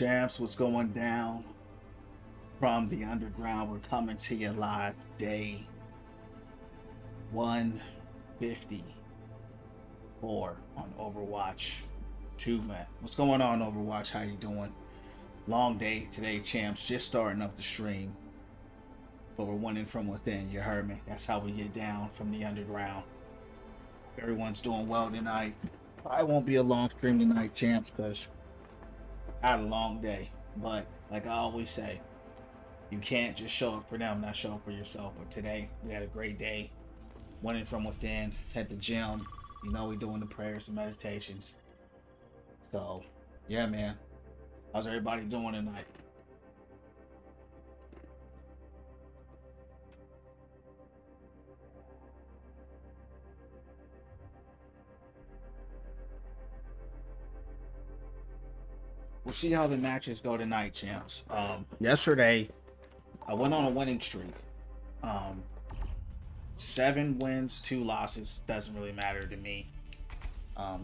Champs, what's going down from the underground? We're coming to you live day 154 on Overwatch 2, man. What's going on, Overwatch? How you doing? Long day today, champs. Just starting up the stream, but we're winning from within. You heard me. That's how we get down from the underground. Everyone's doing well tonight. I won't be a long stream tonight, champs, because I had a long day. But like I always say, you can't just show up for them, not show up for yourself. But today we had a great day, winning from within. At the gym, you know, we doing the prayers and meditations. So yeah, man. How's everybody doing tonight? We'll see how the matches go tonight, champs. Yesterday, I went on a winning streak. 7 wins, 2 losses. Doesn't really matter to me.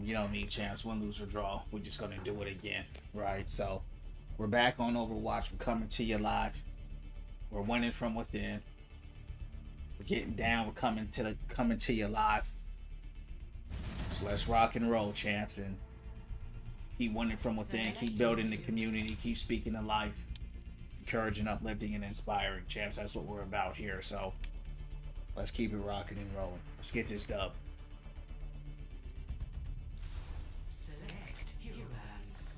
You know me, champs. Win, lose, or draw. We're just gonna do it again, right? So, we're back on Overwatch. We're coming to you live. We're winning from within. We're getting down. We're coming to you live. So let's rock and roll, champs, and keep winning from within, keep building the community, keep speaking of life, encouraging, uplifting, and inspiring, champs. That's what we're about here. So let's keep it rocking and rolling. Let's get this dub. Select heroes.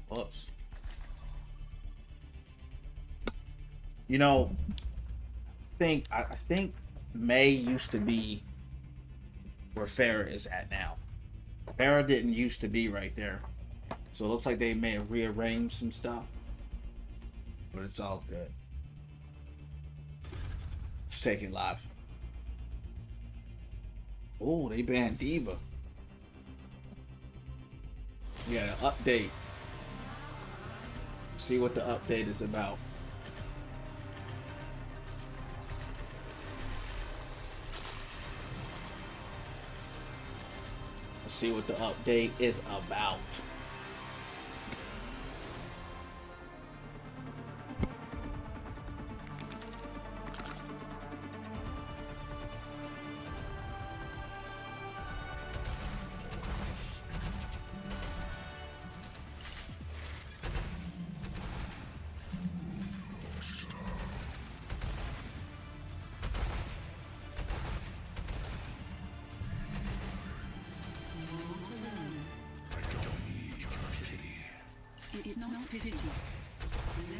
Whoops. You know, I think May used to be where Farah is at now. Farah didn't used to be right there. So it looks like they may have rearranged some stuff. But it's all good. Let's take it live. Oh, they banned Diva. We got an update. See what the update is about. See what the update is about. It's not pity. No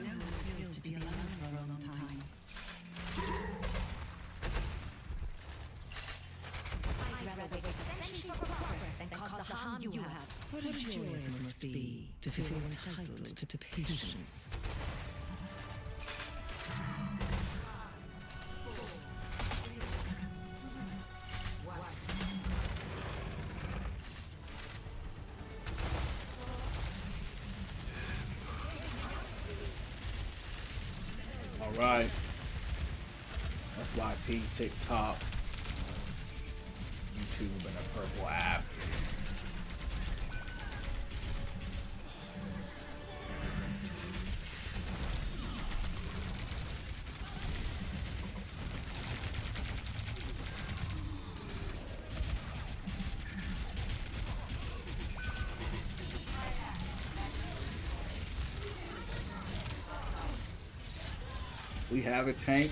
one feels to be alone for a long time. I'd rather wait a century for progress than cause the harm you have. What a joy it must be to feel entitled to patience. Alright. FYP, TikTok, YouTube, and a purple app. We have a tank.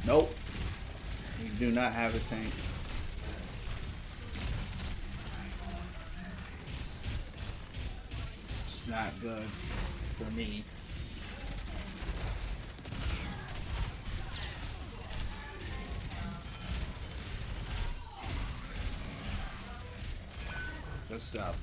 Nope. We do not have a tank. It's not good for me. Good stuff.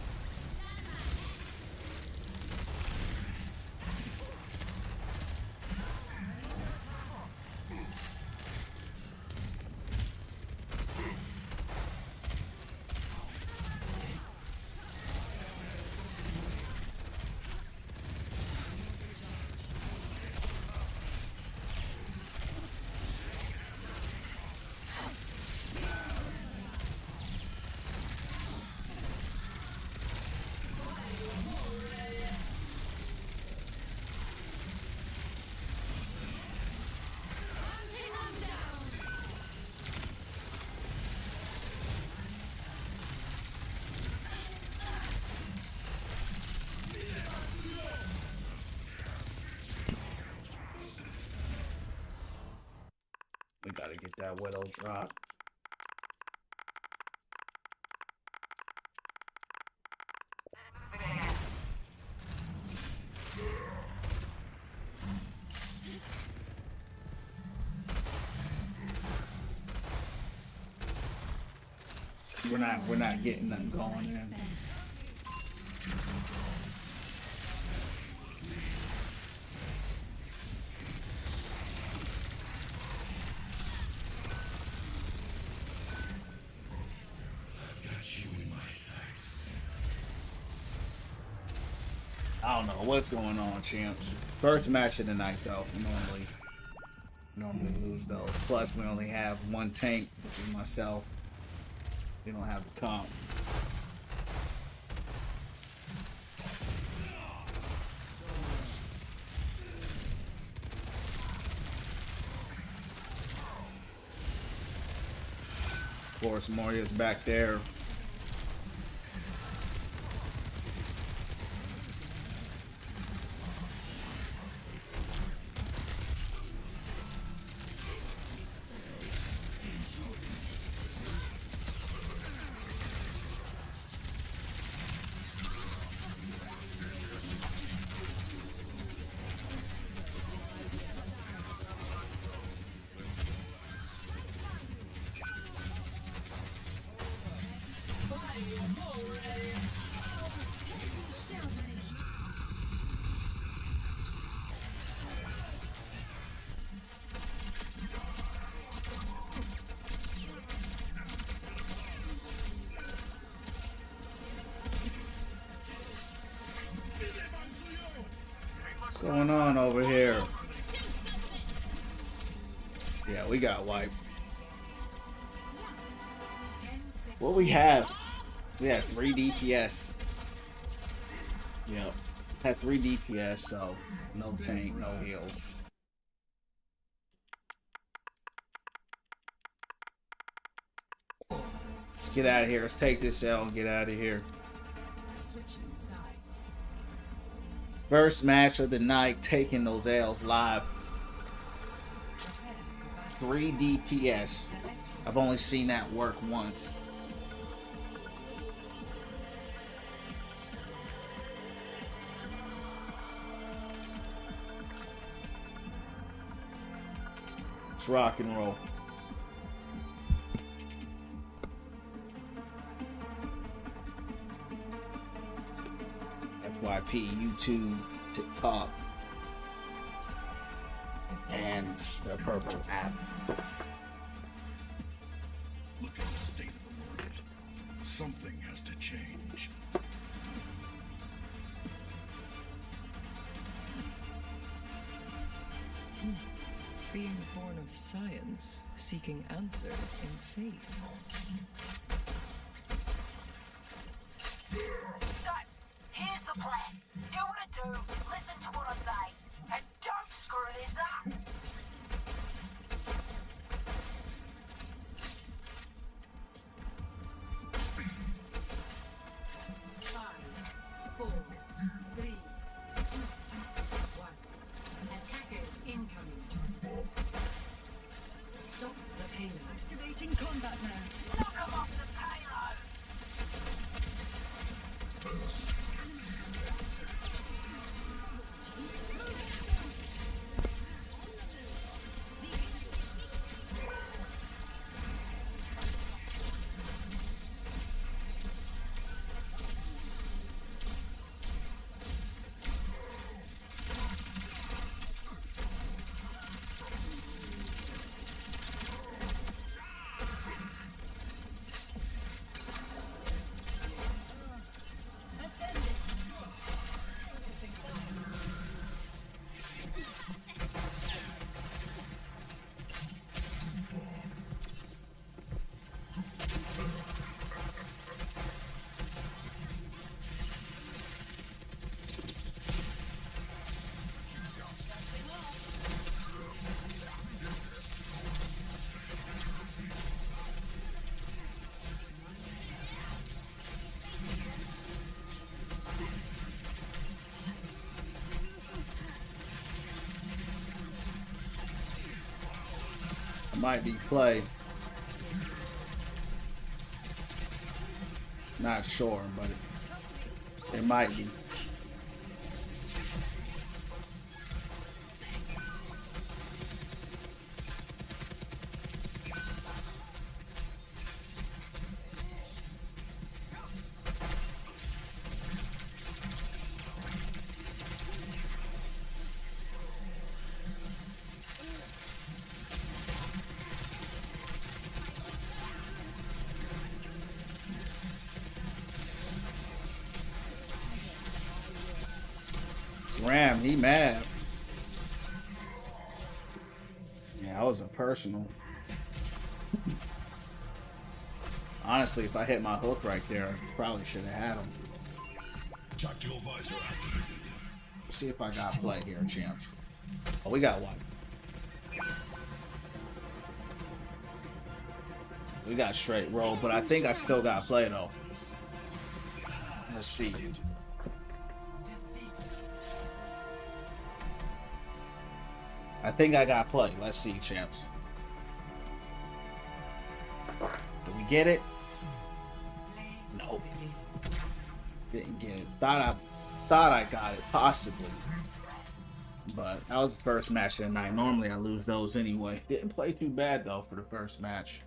get that Widow drop. We're not getting nothing going in. I don't know what's going on, champs. First match of the night, though. Normally lose those. Plus, we only have one tank, which is myself. We don't have the comp. Of course, Moria's back there. What's going on over here? Yeah, we got wiped. What we have? We had 3 DPS. Yep. Had 3 DPS, so no tank, no heals. Let's get out of here. Let's take this L and get out of here. First match of the night, taking those L's live. 3 DPS. I've only seen that work once. Let's rock and roll. FYP, YouTube, TikTok, and the purple app. Look at the state of the world. Something has to change. Beings born of science, seeking answers in faith. So, here's the plan. Do what I do, listen to what I say, and don't screw this up. 5, 4, 3, 2, 1. Attackers incoming. Stop the payload. Activating combat mode. Knock 'em off the payload. might be play. Not sure, but it might be. Ram, he mad. Yeah, that was a personal. Honestly, if I hit my hook right there, I probably should have had him. Tactical visor activated. Let's see if I got play here, champs. Oh, we got one. We got straight roll, but I think I still got play though. Let's see. I think I got play. Let's see, champs. Did we get it? No. Didn't get it. Thought I got it, possibly. But that was the first match of the night. Normally I lose those anyway. Didn't play too bad though for the first match.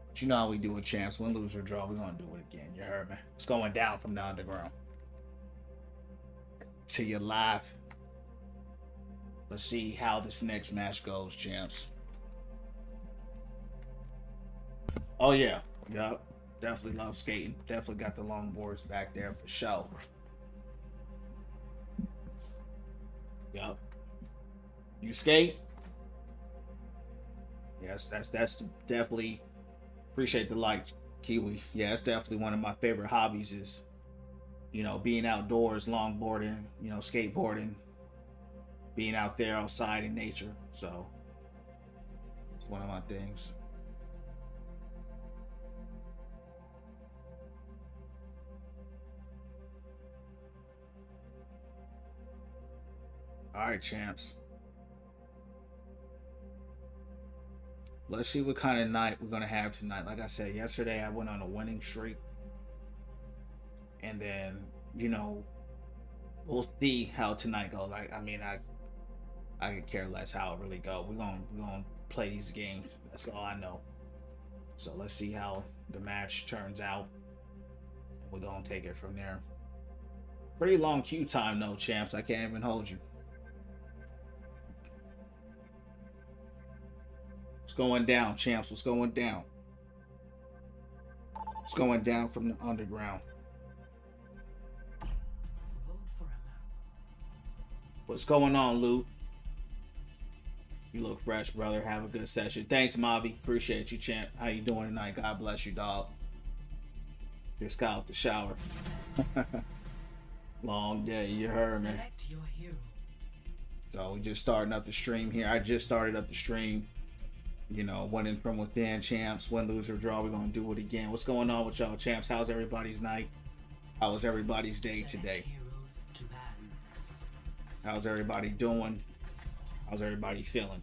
But you know how we do with champs. Win, lose, or draw. We're gonna do it again. You heard me. It's going down from the underground. To your live. Let's see how this next match goes, champs. Oh yeah, yep. Definitely love skating. Definitely got the longboards back there for sure. Yep. You skate? Yes, that's definitely appreciate the like, Kiwi. Yeah, it's definitely one of my favorite hobbies is, you know, being outdoors, longboarding, you know, skateboarding. Being out there outside in nature, so it's one of my things. All right, champs. Let's see what kind of night we're gonna have tonight. Like I said, yesterday I went on a winning streak, and then you know we'll see how tonight goes. Like I mean, I could care less how it really go. We're gonna play these games. That's all I know. So let's see how the match turns out. We're gonna take it from there. Pretty long queue time though, champs. I can't even hold you. What's going down, champs? What's going down? What's going down from the underground? What's going on, Luke? You look fresh, brother. Have a good session. Thanks, Mavi. Appreciate you, champ. How you doing tonight? God bless you, dog. Just got out the shower. Long day, you heard me. So we just starting up the stream here. I just started up the stream. You know, winning from within, champs. Win, lose, or draw. We're gonna do it again. What's going on with y'all, champs? How's everybody's night? How was everybody's day today? How's everybody doing? How's everybody feeling?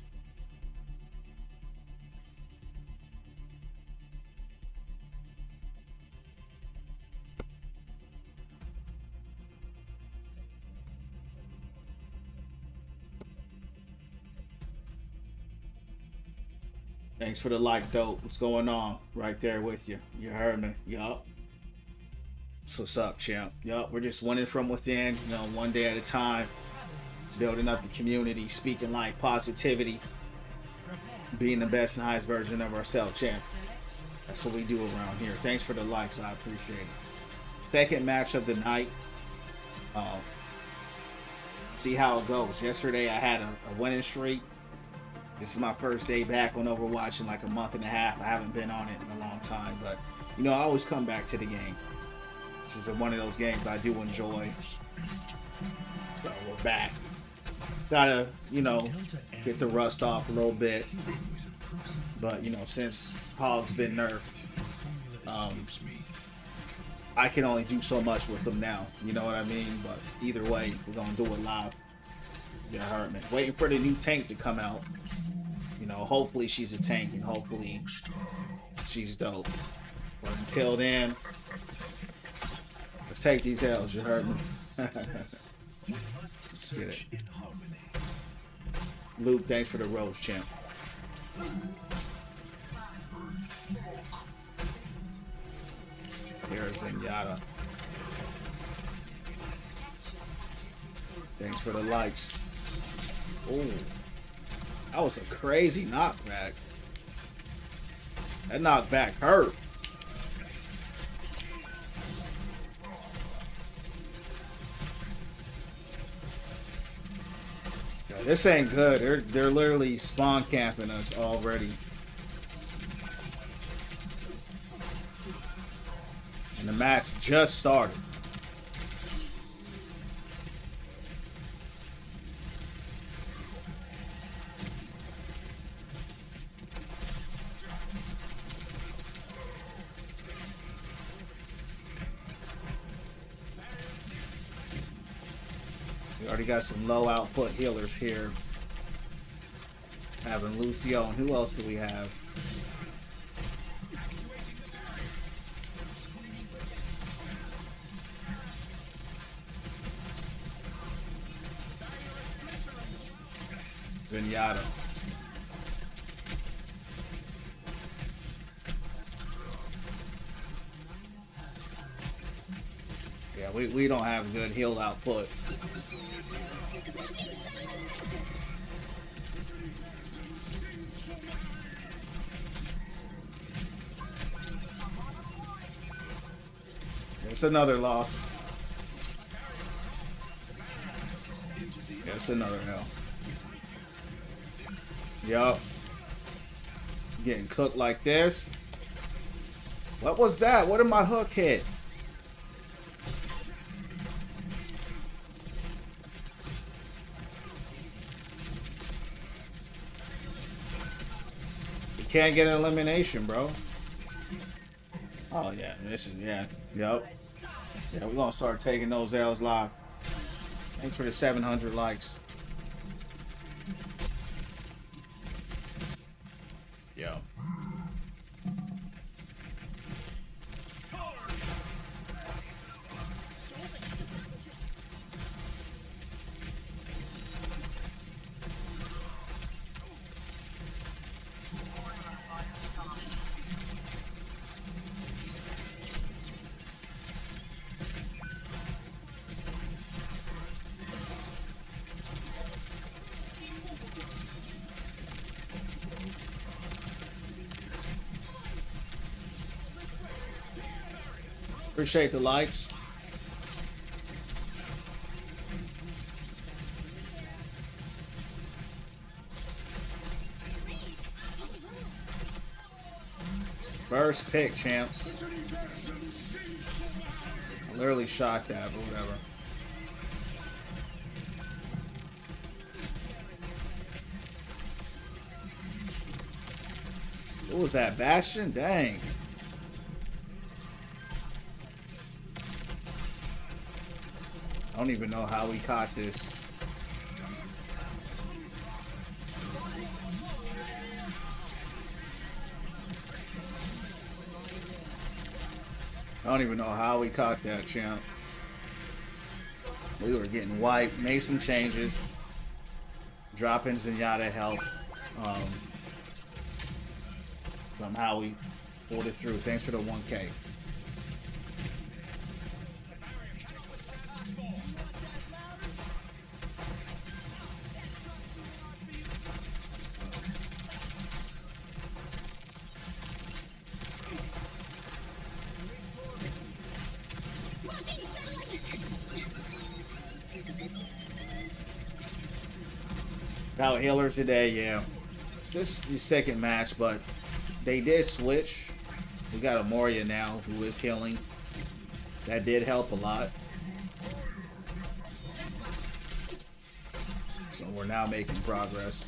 Thanks for the like, dope. What's going on? Right there with you. You heard me. Yup. That's what's up, champ. Yup, we're just winning from within, you know, one day at a time. Building up the community, speaking life, positivity, being the best and highest version of ourselves, champ. That's what we do around here. Thanks for the likes, I appreciate it. Second match of the night. See how it goes. Yesterday I had a winning streak. This is my first day back on Overwatch in like a month and a half. I haven't been on it in a long time, but you know, I always come back to the game. This is one of those games I do enjoy. So we're back. Gotta, you know, get the rust off a little bit. But, you know, since Hog's been nerfed, I can only do so much with them now. You know what I mean? But either way, we're gonna do it live. You heard me. Waiting for the new tank to come out. You know, hopefully she's a tank and hopefully she's dope. But until then, let's take these L's. You heard me. Let's get it. Luke, thanks for the rose, champ. Here's Zenyatta. Thanks for the likes. Ooh. That was a crazy knockback. That knockback hurt. Yo, this ain't good. They're literally spawn camping us already. And the match just started. We already got some low output healers here. Having Lucio, and who else do we have? Zenyatta. Yeah, we don't have good heal output. It's another loss. Yeah, it's another L. Yup. Getting cooked like this. What was that? What did my hook hit? You can't get an elimination, bro. Oh yeah, this is yup. Yeah, we're gonna start taking those L's live. Thanks for the 700 likes. Yo. Appreciate the likes. First pick, champs. I literally shot that, but whatever. What was that, Bastion? Dang. I don't even know how we caught this. I don't even know how we caught that, champ. We were getting wiped, made some changes. Dropping Zenyatta help. Somehow we pulled it through. Thanks for the 1K. Out healers today, yeah. This is the second match, but they did switch. We got a Moria now who is healing. That did help a lot. So we're now making progress.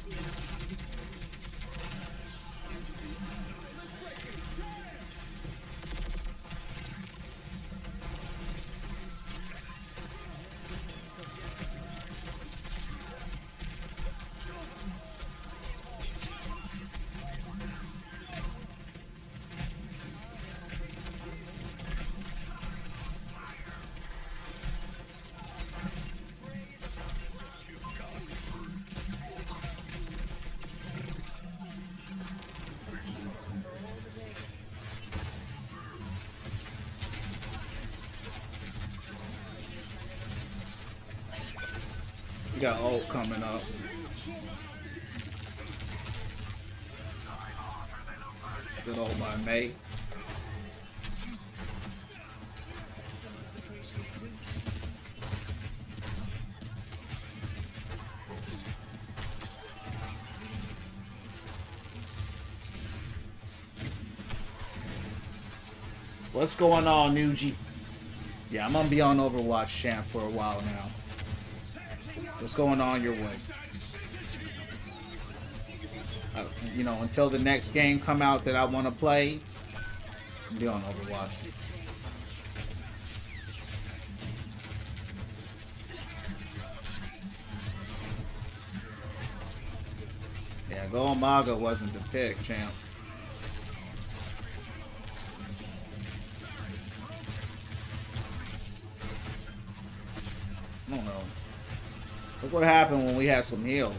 got ult coming up. Good old my mate. What's going on, Nuji? Yeah, I'm gonna be on Overwatch champ for a while now. What's going on your way? You know, until the next game come out that I want to play, I'll be on Overwatch. Yeah, Go Umaga wasn't the pick, champ. I don't know. Look what happened when we had some heals.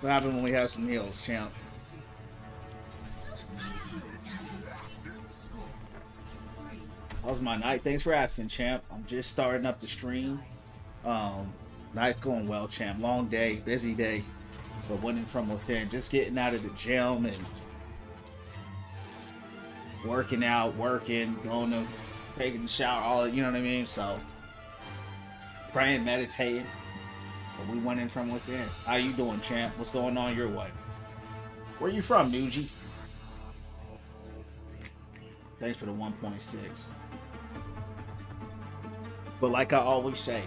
What happened when we had some heals, champ? How's my night? Thanks for asking, champ. I'm just starting up the stream. Night's going well, champ. Long day, busy day, but winning from within. Just getting out of the gym and working out, going to taking a shower, all, you know what I mean? So praying, meditating. But we went in from within. How you doing, champ? What's going on your way? Where you from, Nuji? Thanks for the 1.6. But like I always say,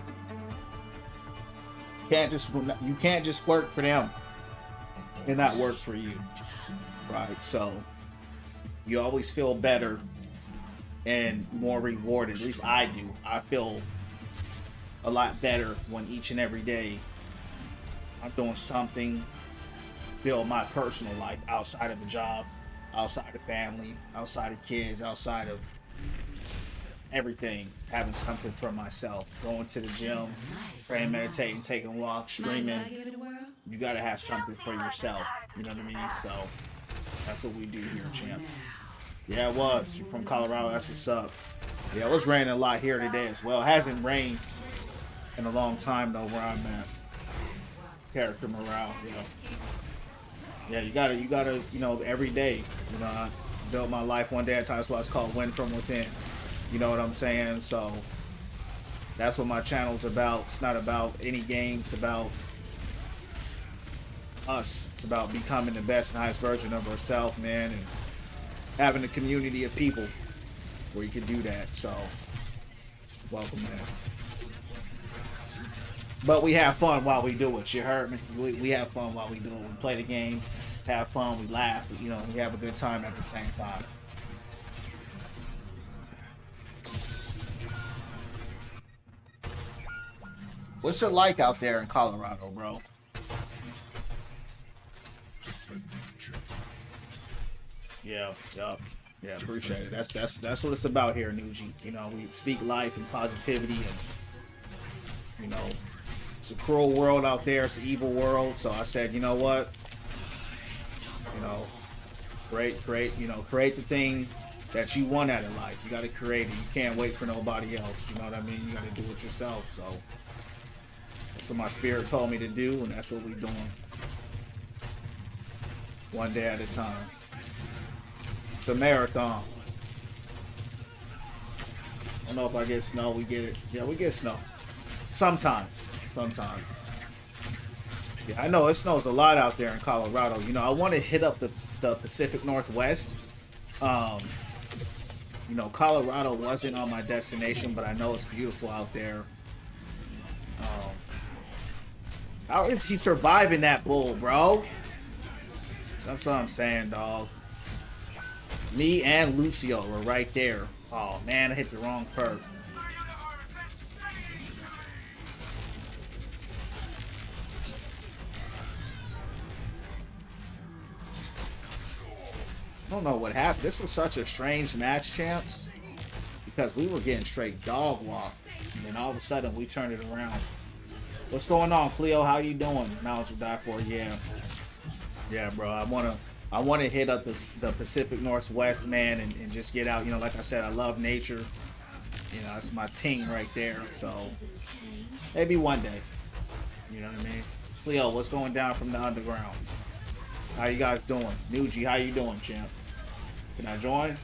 you can't just work for them and not work for you, right? So you always feel better and more rewarded. At least I do. I feel a lot better when each and every day I'm doing something to build my personal life outside of a job, outside of family, outside of kids, outside of everything. Having something for myself, going to the gym, praying, meditating, taking walks, streaming. You gotta have something for yourself. You know what I mean? So that's what we do here, champs. Yeah, it was. You're from Colorado. That's what's up. Yeah, it was raining a lot here today as well. It hasn't rained in a long time though where I'm at. Character morale, you know. Yeah, you gotta, you know, every day. You know, I built my life one day at a time. That's why it's called Win From Within. You know what I'm saying? So that's what my channel's about. It's not about any game. It's about us. It's about becoming the best and highest version of ourselves, man, and having a community of people where you can do that. So welcome, man. But we have fun while we do it. You heard me? We have fun while we do it. We play the game, have fun, we laugh, you know, we have a good time at the same time. What's it like out there in Colorado, bro? Yeah, appreciate it. That's what it's about here, Nuji. You know, we speak life and positivity, and you know, it's a cruel world out there. It's an evil world. So I said, you know what? You know, create the thing that you want out of life. You got to create it. You can't wait for nobody else. You know what I mean? You got to do it yourself. So that's what my spirit told me to do, and that's what we're doing. One day at a time. It's a marathon. I don't know if I get snow. We get it. Yeah, we get snow. Sometimes. Yeah, I know it snows a lot out there in Colorado. You know, I want to hit up the Pacific Northwest. You know, Colorado wasn't on my destination, but I know it's beautiful out there. How is he surviving that bull, bro? That's what I'm saying, dog. Me and Lucio were right there. Oh, man, I hit the wrong perk. I don't know what happened. This was such a strange match, champs, because we were getting straight dog walk, and then all of a sudden we turned it around. What's going on, Cleo? How you doing? Now it's die for? Yeah, bro. I wanna I want to hit up the Pacific Northwest, man, and just get out. You know, like I said, I love nature. You know, that's my team right there. So maybe one day. You know what I mean? Leo, what's going down from the underground? How you guys doing? Nuji, how you doing, champ? Can I join?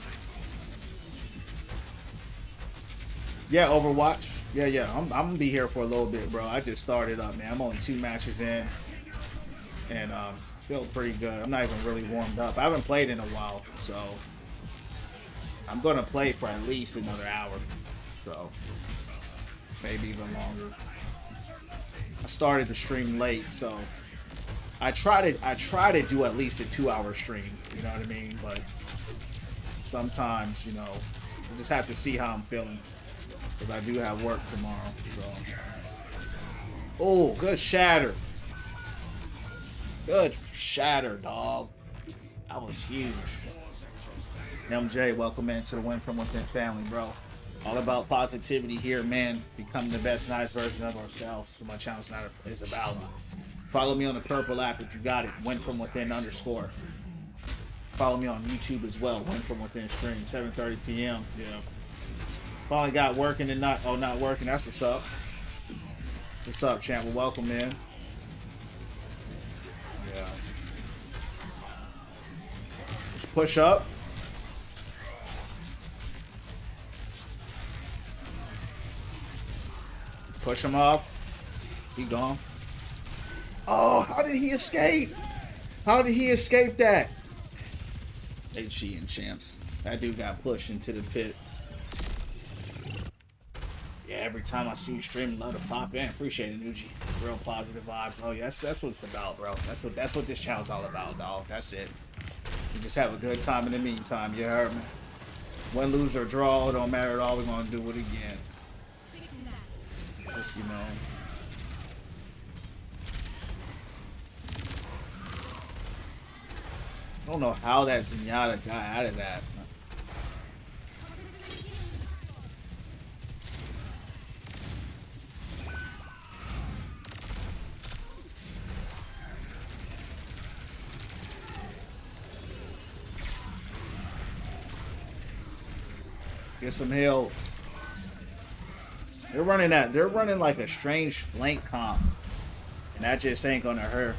Yeah, Overwatch. Yeah. I'm gonna be here for a little bit, bro. I just started up, man. I'm only 2 matches in, and feel pretty good. I'm not even really warmed up. I haven't played in a while, so I'm gonna play for at least another hour, so maybe even longer. I started the stream late, so I try to do at least a 2-hour stream. You know what I mean? But sometimes, you know, I just have to see how I'm feeling. Because I do have work tomorrow. So. Oh, good shatter. Good shatter, dog. That was huge. MJ, welcome into the Win From Within family, bro. All about positivity here, man. Become the best, nice version of ourselves. So my channel's not is about. Follow me on the purple app if you got it. Win From Within _ Follow me on YouTube as well. Win From Within stream, 7:30 p.m. Yeah. Finally got working and not working. That's what's up. What's up, champ? Well, welcome, man. Yeah. Let's push up. Push him off. He gone. Oh, how did he escape? How did he escape that? They cheating, champs. That dude got pushed into the pit. Yeah, every time I see you stream, love to pop in. Appreciate it, Nuji. Real positive vibes. Oh yeah, that's what it's about, bro. That's what this channel's all about, dog. That's it. You just have a good time in the meantime. You heard me. Win, lose, or draw, it don't matter at all. We're gonna do it again. Just, you know. I don't know how that Zenyatta got out of that. Get some heals. They're running that. They're running like a strange flank comp, and that just ain't gonna hurt.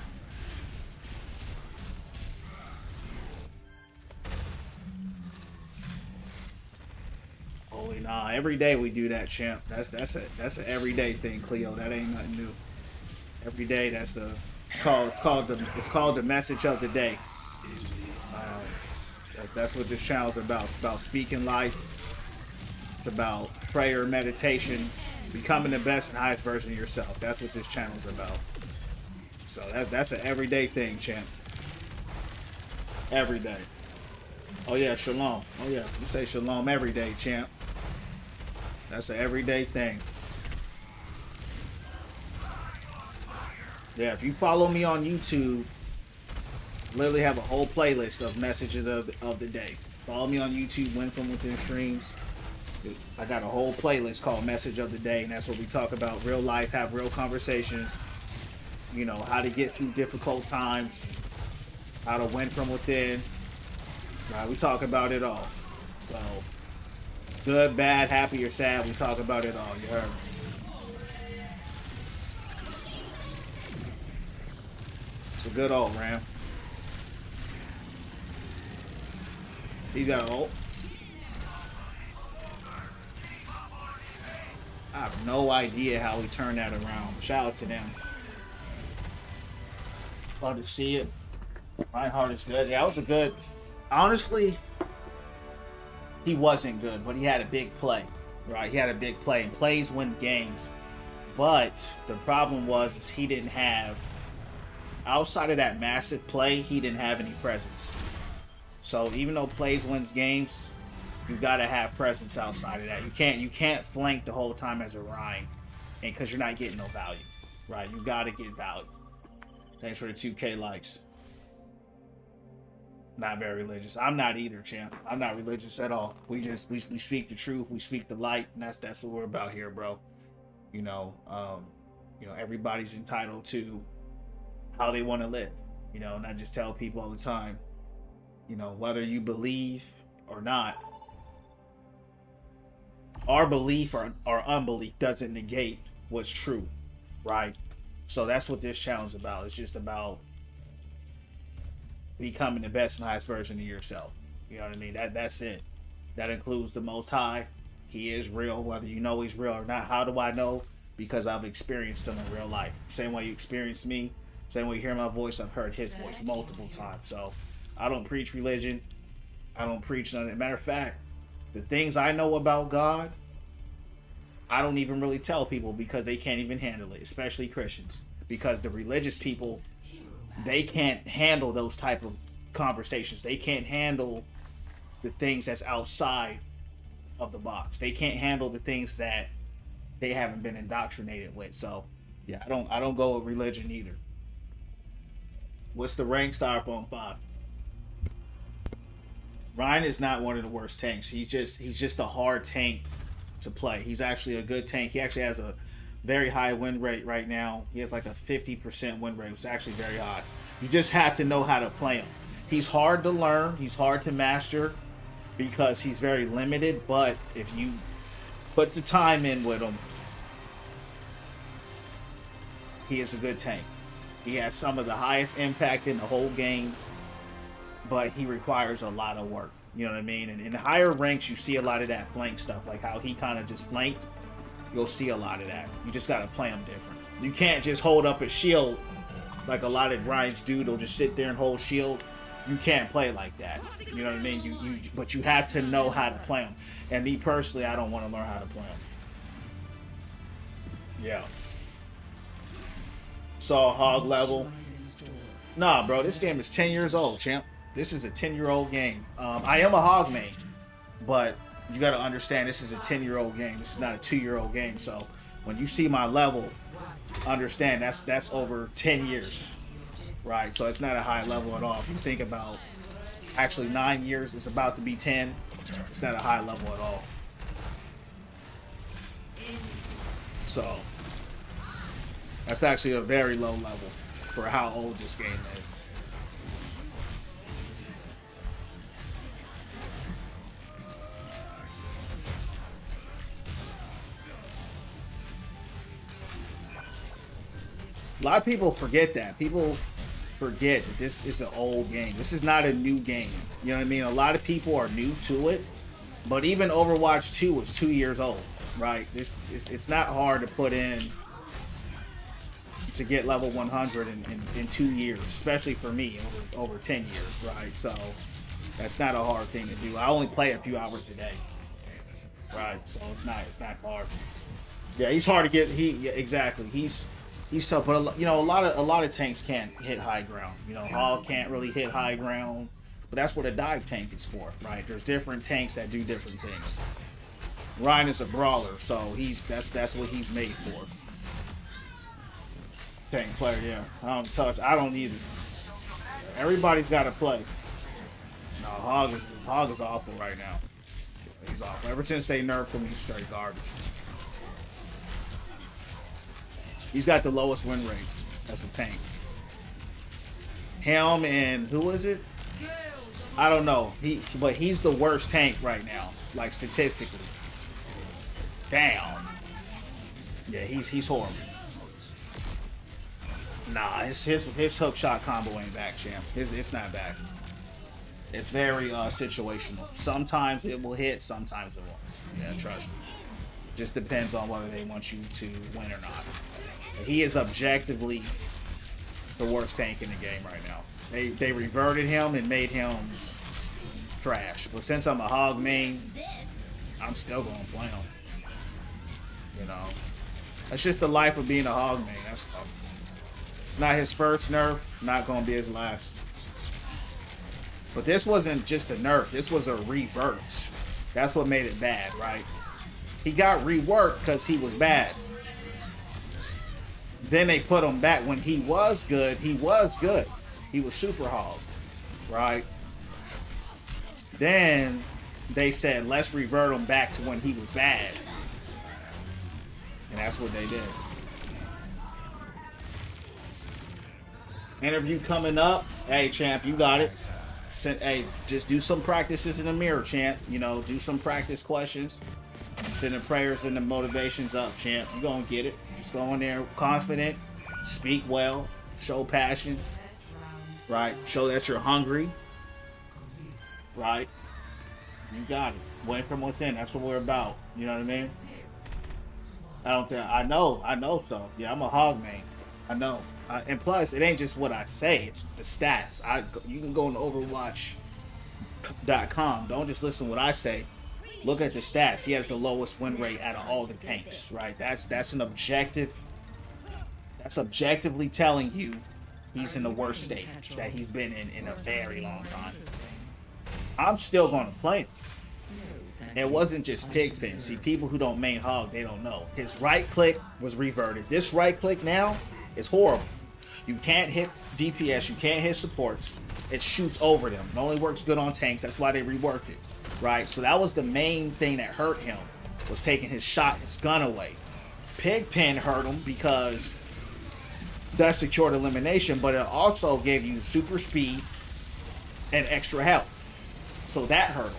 Holy nah! Every day we do that, champ. That's an everyday thing, Cleo. That ain't nothing new. Every day, that's the. It's called the message of the day. That's what this channel's about. It's about speaking life. It's about prayer, meditation, becoming the best and highest version of yourself. That's what this channel's about. So that's an everyday thing, champ. Every day. Oh yeah, shalom. Oh yeah, you say shalom every day, champ. That's an everyday thing. Yeah, if you follow me on YouTube, literally have a whole playlist of messages of the day. Follow me on YouTube, Win From Within streams. I got a whole playlist called Message of the Day, and that's where we talk about real life, have real conversations, you know, how to get through difficult times, how to win from within. Right, we talk about it all. So, good, bad, happy, or sad, we talk about it all. You heard me. It's a good ult, Ram. He's got an ult. I have no idea how he turned that around. Shout out to them. Glad to see it. Reinhardt is good. Yeah, that was a good. Honestly, he wasn't good, but he had a big play. Right? He had a big play, and plays win games. But the problem was is he didn't have, outside of that massive play, he didn't have any presence. So even though plays wins games, you gotta have presence outside of that. You can't flank the whole time as a Ryan, and because you're not getting no value, right? You gotta get value. Thanks for the 2K likes. Not very religious. I'm not either, champ. I'm not religious at all. We speak the truth. We speak the light, and that's what we're about here, bro. You know, everybody's entitled to how they want to live. You know, and I just tell people all the time, You know, whether you believe or not, our belief or unbelief doesn't negate what's true, right? So that's what this challenge is about. It's just about becoming the best and highest version of yourself. You know what I mean? That's it. That includes the Most High. He is real, whether you know he's real or not. How do I know? Because I've experienced him in real life. Same way you experienced me, same way you hear my voice, I've heard his voice multiple times. So I don't preach religion. I don't preach none of it. Matter of fact, the things I know about God, I don't even really tell people because they can't even handle it, especially Christians. Because the religious people, they can't handle those type of conversations. They can't handle the things that's outside of the box. They can't handle the things that they haven't been indoctrinated with. So yeah, I don't go with religion either. What's the rank? Styrofoam 5. Ryan is not one of the worst tanks. He's just a hard tank to play. He's actually a good tank. He actually has a very high win rate right now. He has like a 50% win rate, which is actually very high. You just have to know how to play him. He's hard to learn. He's hard to master because he's very limited. But if you put the time in with him, he is a good tank. He has some of the highest impact in the whole game, but he requires a lot of work. You know what I mean? And in higher ranks, you see a lot of that flank stuff, like how he kind of just flanked. You'll see a lot of that. You just got to play him different. You can't just hold up a shield like a lot of Ryan's do. They'll just sit there and hold shield. You can't play like that. You know what I mean? But you have to know how to play him. And me personally, I don't want to learn how to play him. Yeah. Saw hog level. Nah, bro, this game is 10 years old, champ. This is a 10-year-old game. I am a hog main, but you got to understand this is a 10-year-old game. This is not a 2-year-old game. So when you see my level, understand that's over 10 years, right? So it's not a high level at all. If you think about actually 9 years, it's about to be 10. It's not a high level at all. So that's actually a very low level for how old this game is. A lot of people forget that. People forget that this is an old game. This is not a new game. You know what I mean? A lot of people are new to it. But even Overwatch 2 was 2 years old, right? It's not hard to put in to get level 100 in 2 years, especially for me, over 10 years, right? So that's not a hard thing to do. I only play a few hours a day, right? So it's not hard. Yeah, he's hard to get. Yeah, exactly. He's tough, but you know, a lot of tanks can't hit high ground. You know, Hog can't really hit high ground, but that's what a dive tank is for, right? There's different tanks that do different things. Ryan is a brawler, so that's what he's made for. Tank player, yeah. I don't either. Everybody's got to play. No, Hog is awful right now. He's awful. Ever since they nerfed him, he's straight garbage. He's got the lowest win rate as a tank. Him and who is it? I don't know. But he's the worst tank right now, like statistically. Damn. Yeah, he's horrible. Nah, his hook shot combo ain't back, champ. It's not back. It's very situational. Sometimes it will hit, sometimes it won't. Yeah, trust me. Just depends on whether they want you to win or not. He is objectively the worst tank in the game right now. They reverted him and made him trash. But since I'm a hog main, I'm still gonna play him. You know, that's just the life of being a hog main. That's not his first nerf, not gonna be his last. But this wasn't just a nerf. This was a reverse. That's what made it bad, right? He got reworked because he was bad. Then they put him back when he was good. He was good. He was super hog, right? Then they said, let's revert him back to when he was bad. And that's what they did. Interview coming up. Hey, champ, you got it. Hey, just do some practices in the mirror, champ. You know, do some practice questions. Sending prayers and the motivations up, champ. You're gonna get it. Just go in there confident, speak well, show passion, right? Show that you're hungry, right? You got it. Win from within. That's what we're about. You know what I mean? I don't think I know so. Yeah, I'm a hog man. I know. And plus, it ain't just what I say; it's the stats. You can go on Overwatch.com. Don't just listen to what I say. Look at the stats. He has the lowest win rate out of all the tanks. Right? That's an objective. That's objectively telling you he's in the worst state that he's been in a very long time. I'm still going to play him. It wasn't just Pigpen. See, people who don't main hog, they don't know. His right click was reverted. This right click now is horrible. You can't hit DPS. You can't hit supports. It shoots over them. It only works good on tanks. That's why they reworked it. Right? So that was the main thing that hurt him, was taking his shot, his gun away. Pigpen hurt him because that secured elimination, but it also gave you super speed and extra health. So that hurt him.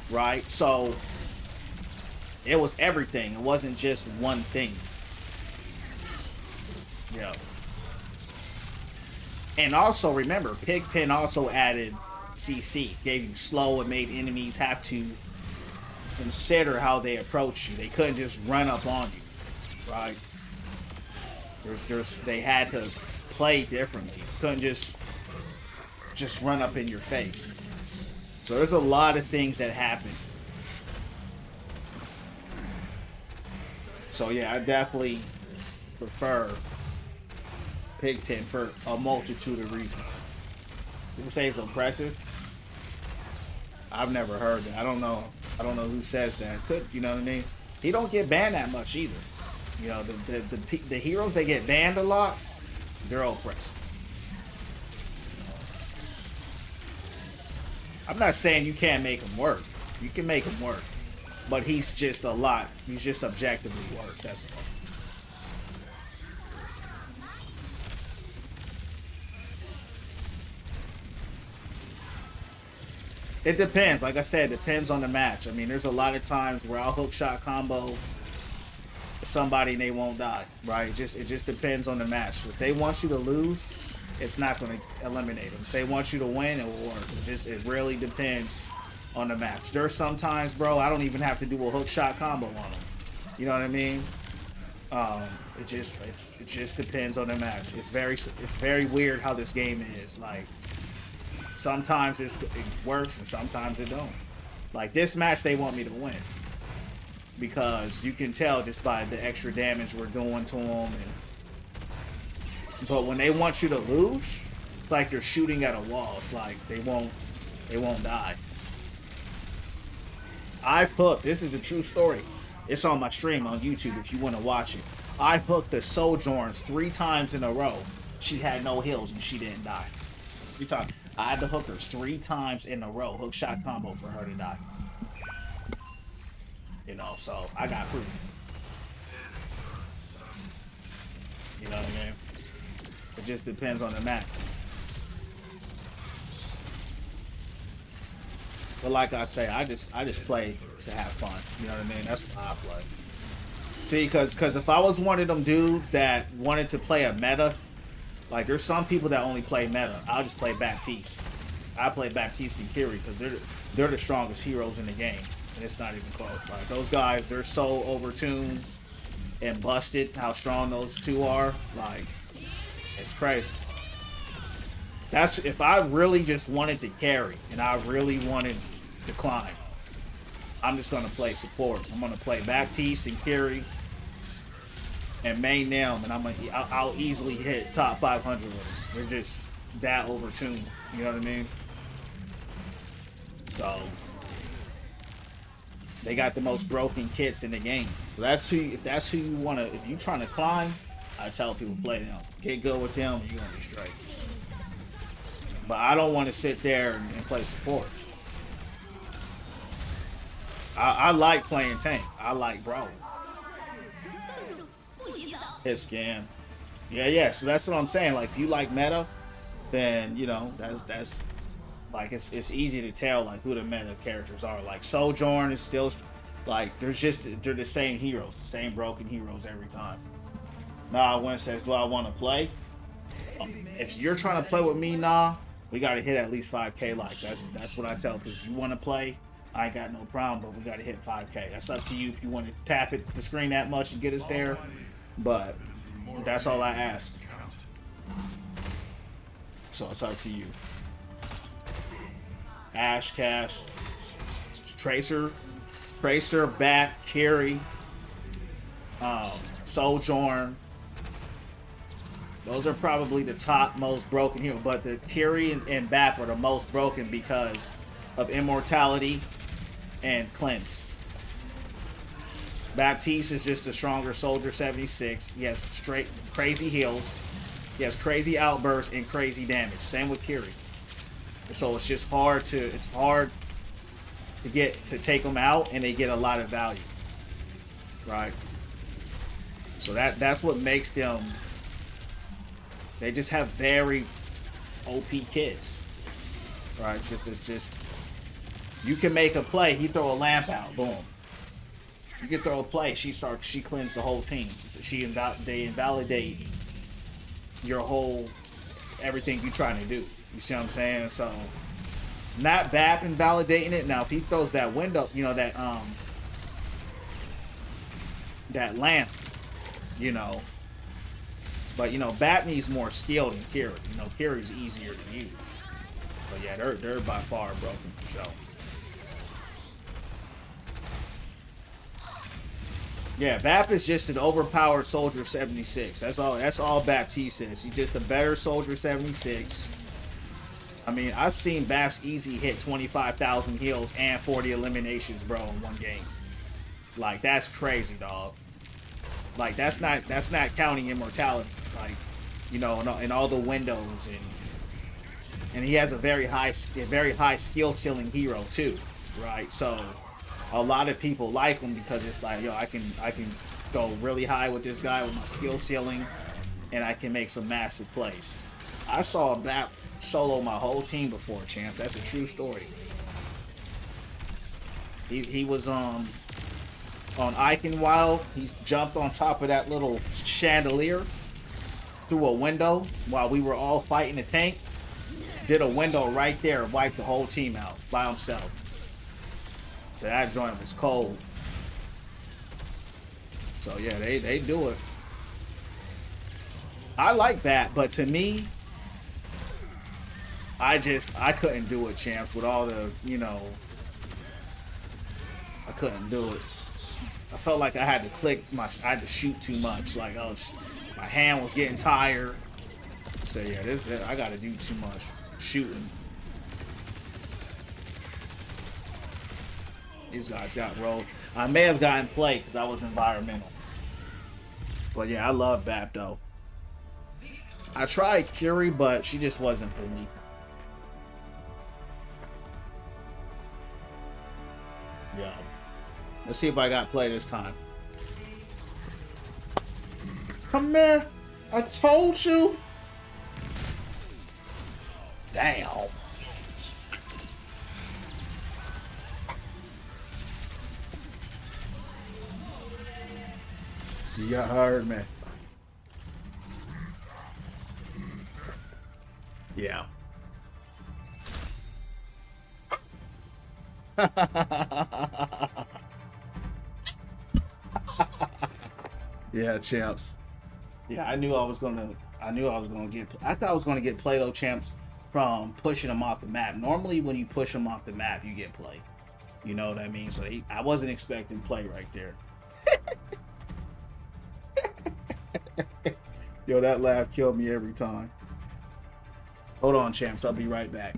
Right? So it was everything. It wasn't just one thing. Yeah. And also remember, Pigpen also added CC. Gave you slow and made enemies have to consider how they approach you. They couldn't just run up on you. Right? They had to play differently. Couldn't just run up in your face. So there's a lot of things that happen. So yeah, I definitely prefer Pigpen for a multitude of reasons. People say it's impressive. I've never heard that. I don't know who says that. Could, you know what I mean? He don't get banned that much either. You know, the heroes that get banned a lot, they're oppressive. I'm not saying you can't make him work. You can make him work. But he's just a lot. He's just objectively worse. That's all. It depends. Like I said, it depends on the match. I mean, there's a lot of times where I'll hook shot combo somebody and they won't die. Right? It just depends on the match. If they want you to lose, it's not going to eliminate them. If they want you to win, it will work. It really depends on the match. There's sometimes, bro, I don't even have to do a hook shot combo on them. You know what I mean? It just depends on the match. It's very weird how this game is. Like, sometimes it works and sometimes it don't. Like this match, they want me to win because you can tell just by the extra damage we're doing to them. But when they want you to lose, it's like they're shooting at a wall. It's like they won't die. I've hooked, this is a true story. It's on my stream on YouTube if you want to watch it. I've hooked the Sojourns 3 times in a row. She had no heals and she didn't die. I had the hookers 3 times in a row. Hook shot combo for her to die. You know, so I got proof. You know what I mean? It just depends on the match. But like I say, I just play to have fun. You know what I mean? That's why I play. See, because if I was one of them dudes that wanted to play a meta, like there's some people that only play meta. I'll just play Baptiste. I play Baptiste and Kiri because they're the strongest heroes in the game, and it's not even close. Like those guys, they're so overtuned and busted. How strong those two are, like it's crazy. That's if I really just wanted to carry and I really wanted to climb. I'm just gonna play support. I'm gonna play Baptiste and Kiri and main them, and I'll easily hit top 500 with them. They're just that overtuned. You know what I mean? So they got the most broken kits in the game. So if that's who you wanna, if you trying to climb, I tell people play them. Get good with them, and you're gonna be straight. But I don't want to sit there and play support. I like playing tank. I like bro. Hit scam. Yeah. So that's what I'm saying. Like, if you like meta, then you know that's like it's easy to tell like who the meta characters are. Like Sojourn is still like they're the same heroes, the same broken heroes every time. Nah, when it says, do I want to play? If you're trying to play with me, nah, we gotta hit at least 5K likes. That's what I tell people. If you want to play, I ain't got no problem, but we gotta hit 5K. That's up to you if you want to tap it the screen that much and get us there. But that's all I ask. So it's up to you. Ash, Cash, Tracer, Bat, Carry, Sojourn. Those are probably the top most broken heroes. But the Carry and Bap are the most broken because of Immortality and Cleanse. Baptiste is just a stronger Soldier 76. He has straight crazy heals. He has crazy outbursts and crazy damage. Same with Carry. So it's just hard to take them out, and they get a lot of value, right? So that's what makes them. They just have very OP kids, right? It's just you can make a play. He throw a lamp out, boom. You can throw a play. She cleans the whole team. They invalidate your whole everything you're trying to do. You see what I'm saying? So, not Bap invalidating it. Now, if he throws that window, you know, that lamp, you know. But, you know, Bap needs more skill than Kiri. You know, Kiri's easier to use. But, yeah, they're by far broken for sure. Yeah, Bap is just an overpowered Soldier 76. That's all Baptiste is. He's just a better Soldier 76. I mean, I've seen Baps easy hit 25,000 heals and 40 eliminations, bro, in one game. Like, that's crazy, dog. Like, that's not counting immortality. Like, you know, and all the windows, and he has a very high skill ceiling hero too, right? So a lot of people like him because it's like, yo, I can go really high with this guy with my skill ceiling, and I can make some massive plays. I saw Bap solo my whole team before, champs. That's a true story. He was on Eichenwild. He jumped on top of that little chandelier through a window while we were all fighting the tank. Did a window right there, wiped the whole team out by himself. So that joint was cold. So yeah, they do it. I like that, but to me, I couldn't do it, champs, with all the, you know, I couldn't do it. I felt like I had to I had to shoot too much. Like, my hand was getting tired. So yeah, I gotta do too much shooting. These guys got rolled. I may have gotten played because I was environmental. But yeah, I love Bap though. I tried Curie, but she just wasn't for me. Yeah. Let's see if I got play this time. Come here. I told you. Damn. You heard me. Yeah. Yeah, champs. Yeah, I thought I was gonna get Play-Doh champs from pushing them off the map. Normally, when you push them off the map, you get play. You know what I mean? So I wasn't expecting play right there. Yo, that laugh killed me every time. Hold on, champs. I'll be right back.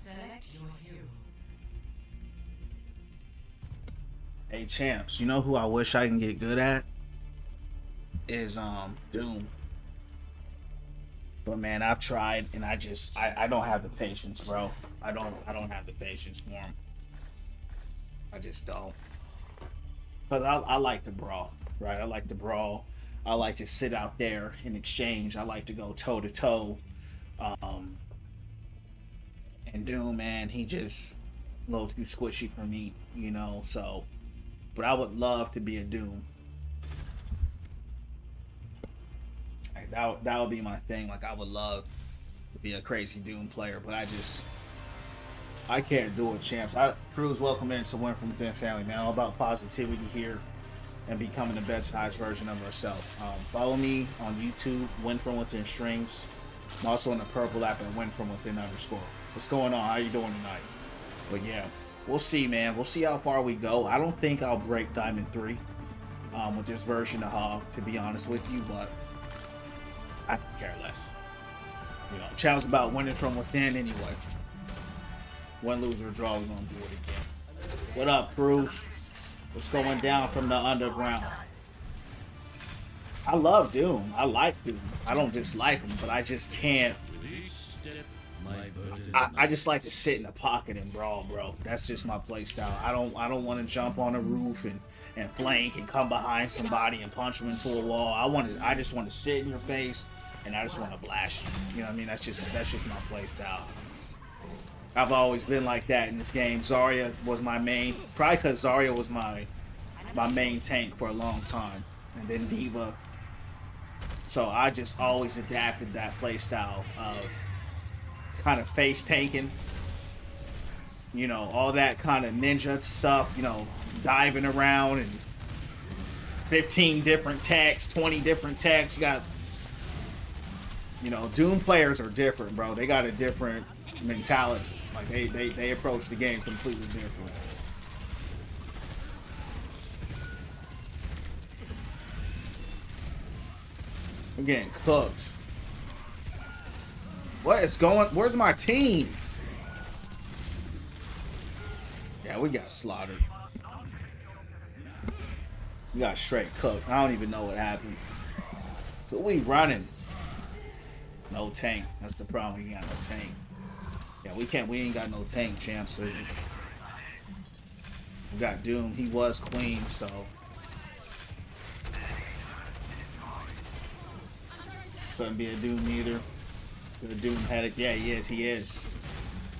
Select your hero. Hey champs, you know who I wish I can get good at? Is Doom. But man, I've tried and I don't have the patience, bro. I don't have the patience for him. I just don't. But I like to brawl, right? I like to brawl. I like to sit out there and exchange. I like to go toe to toe. And Doom, man, he just a little too squishy for me, you know. So, but I would love to be a Doom. Like, that would be my thing. Like I would love to be a crazy Doom player, but I can't do it, champs. Cruz, welcome into Win From Within family, man. All about positivity here and becoming the best, highest version of ourselves. Follow me on YouTube, Win From Within streams. I'm also on the Purple app at Win From Within _. What's going on? How you doing tonight? But yeah, we'll see, man. We'll see how far we go. I don't think I'll break Diamond 3 with this version of Hog, to be honest with you, but I care less. You know, challenge about winning from within anyway. Win, lose, or draw, we're gonna do it again. What up, Cruz? What's going down from the underground? I love Doom. I like Doom. I don't dislike him, but I just can't. I just like to sit in the pocket and brawl, bro. That's just my play style. I don't want to jump on a roof and flank and come behind somebody and punch them into a wall. I just want to sit in your face and I just want to blast you. You know what I mean? That's just my play style. I've always been like that in this game. Zarya was my main, probably because Zarya was my main tank for a long time, and then Diva. So I just always adapted that play style of kind of face tanking, you know, all that kind of ninja stuff, you know, diving around and 15 different techs, 20 different techs. You got, you know, Doom players are different, bro. They got a different mentality. Like they approach the game completely different. I'm getting cooked. What is going? Where's my team? Yeah, we got slaughtered. We got straight cooked. I don't even know what happened. But we running. No tank. That's the problem. We ain't got no tank. Yeah, we ain't got no tank, champ. So we got Doom. He was queen, so. Couldn't be a Doom either. The Doom had it. Yeah, he is. He is.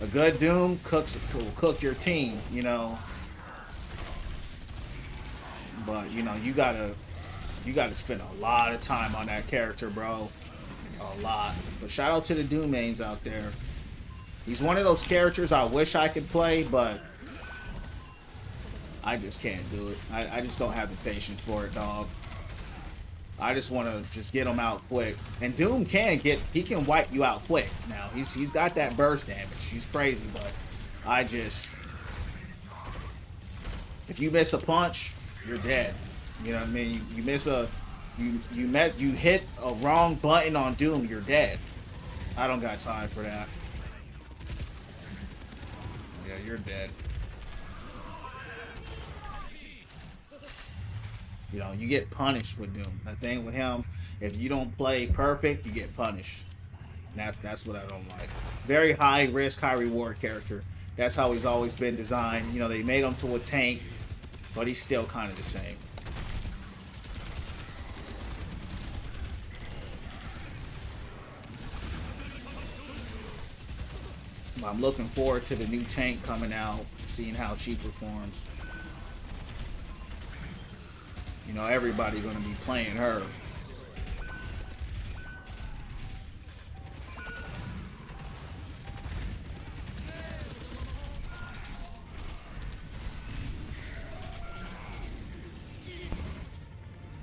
A good Doom will cook your team, you know. But you know, you gotta spend a lot of time on that character, bro. A lot. But shout out to the Doom mains out there. He's one of those characters I wish I could play, but I just can't do it. I just don't have the patience for it, dog. I just want to just get him out quick. And Doom can wipe you out quick. Now, he's got that burst damage. He's crazy, but if you miss a punch, you're dead. You know what I mean? You miss you hit a wrong button on Doom, you're dead. I don't got time for that. Yeah, you're dead. You know, you get punished with Doom. The thing with him, if you don't play perfect, you get punished. And that's what I don't like. Very high risk, high reward character. That's how he's always been designed. You know, they made him to a tank, but he's still kind of the same. I'm looking forward to the new tank coming out, seeing how she performs. You know, everybody's going to be playing her.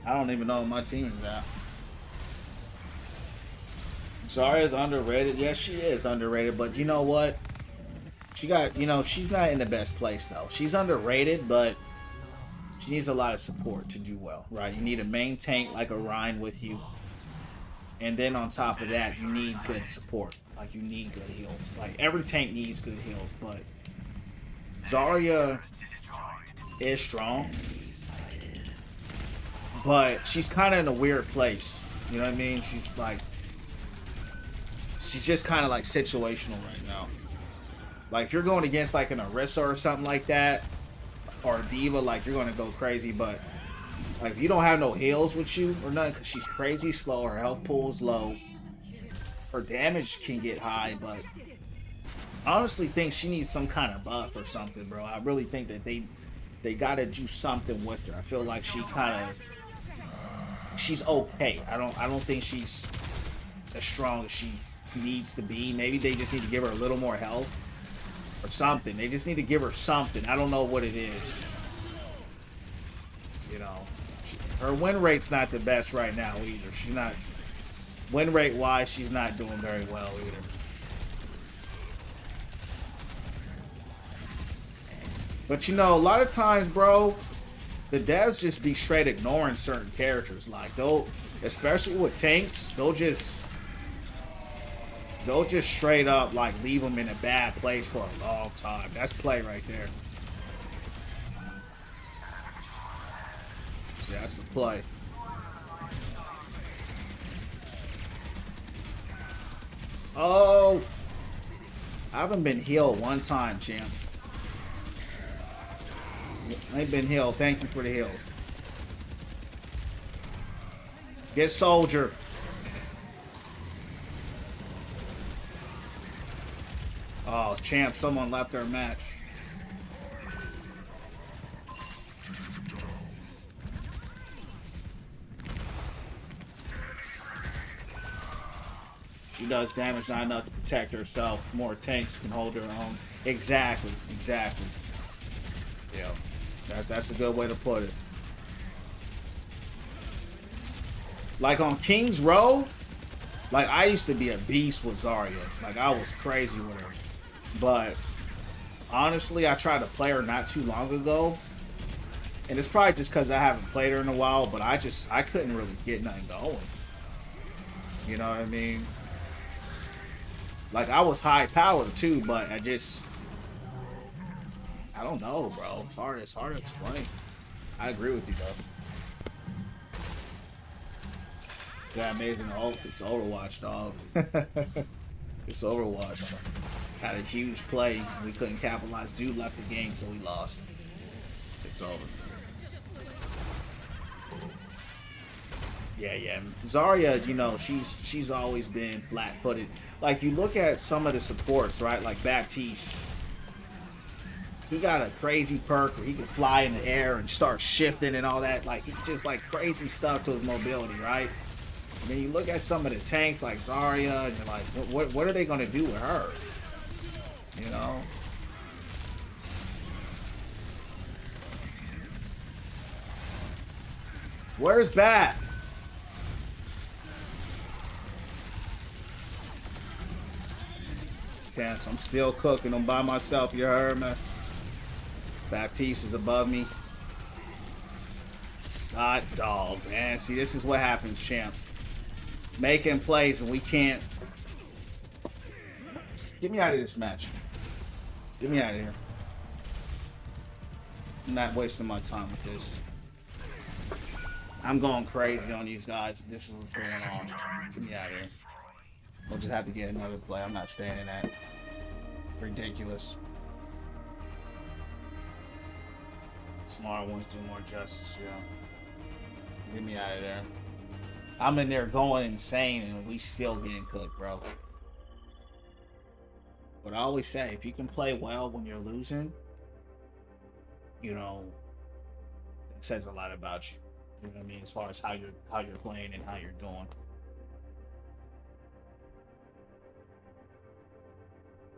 I don't even know what my team's at. Zarya's underrated. Yes, she is underrated, but you know what? She got, you know, she's not in the best place, though. She's underrated, but she needs a lot of support to do well, right? You need a main tank like Orion with you. And then on top of that, you need good support. Like, you need good heals. Like, every tank needs good heals, but Zarya is strong. But she's kind of in a weird place. You know what I mean? She's like... She's just kind of like situational right now. Like, if you're going against like an Orisa or something like that, or a Diva, like, you're going to go crazy. But like, if you don't have no heals with you or nothing, because she's crazy slow, her health pool is low, her damage can get high, but I honestly think she needs some kind of buff or something, bro. I really think that they got to do something with her. I feel like she kind of... She's okay. I don't think she's as strong as she needs to be. Maybe they just need to give her a little more health or something. They just need to give her something. I don't know what it is. You know, her win rate's not the best right now either. She's not, win rate wise, she's not doing very well either. But you know, a lot of times, bro, the devs just be straight ignoring certain characters. Like, they'll, especially with tanks, they'll just straight up like leave them in a bad place for a long time. That's play right there. See, that's the play. Oh, I haven't been healed one time, champs. I ain't been healed. Thank you for the heals. Get soldier. Oh, champ, someone left their match. She does damage not enough to protect herself. More tanks can hold her own. Exactly, exactly. Yeah, that's a good way to put it. Like on King's Row, like I used to be a beast with Zarya. Like I was crazy with her. But honestly, I tried to play her not too long ago. And it's probably just because I haven't played her in a while, but I couldn't really get nothing going. You know what I mean? Like I was high powered too, but I don't know, bro. It's hard to explain. I agree with you though. Yeah, amazing. Oh, it's Overwatch, dog. It's Overwatch. Had a huge play. We couldn't capitalize. Dude left the game, so we lost. It's over. Yeah. Zarya, you know, she's always been flat-footed. Like, you look at some of the supports, right? Like Baptiste. He got a crazy perk where he can fly in the air and start shifting and all that. Like, he just like crazy stuff to his mobility, right? And then you look at some of the tanks like Zarya, and you're like, what are they going to do with her? You know? Where's Bat? Can't. I'm still cooking. I'm by myself. You heard me? Baptiste is above me. God dog, man. See, this is what happens, champs. Making plays and we can't. Get me out of this match. Get me out of here. I'm not wasting my time with this. I'm going crazy on these guys. This is what's going on. Get me out of here. We'll just have to get another play. I'm not staying in that. Ridiculous. Smart ones do more justice, yeah. Get me out of there. I'm in there going insane and we still getting cooked, bro. But I always say, if you can play well when you're losing, you know, that says a lot about you. You know what I mean? As far as how you're playing and how you're doing.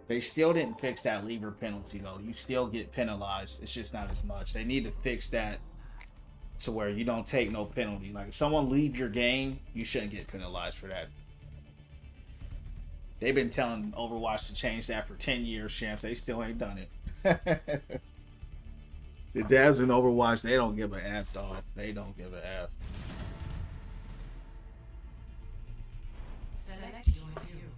They still didn't fix that lever penalty though. You still get penalized. It's just not as much. They need to fix that to where you don't take no penalty. Like if someone leave your game, you shouldn't get penalized for that. They've been telling Overwatch to change that for 10 years, champs. They still ain't done it. The devs in Overwatch, they don't give a F, dog. They don't give a F. Select your hero.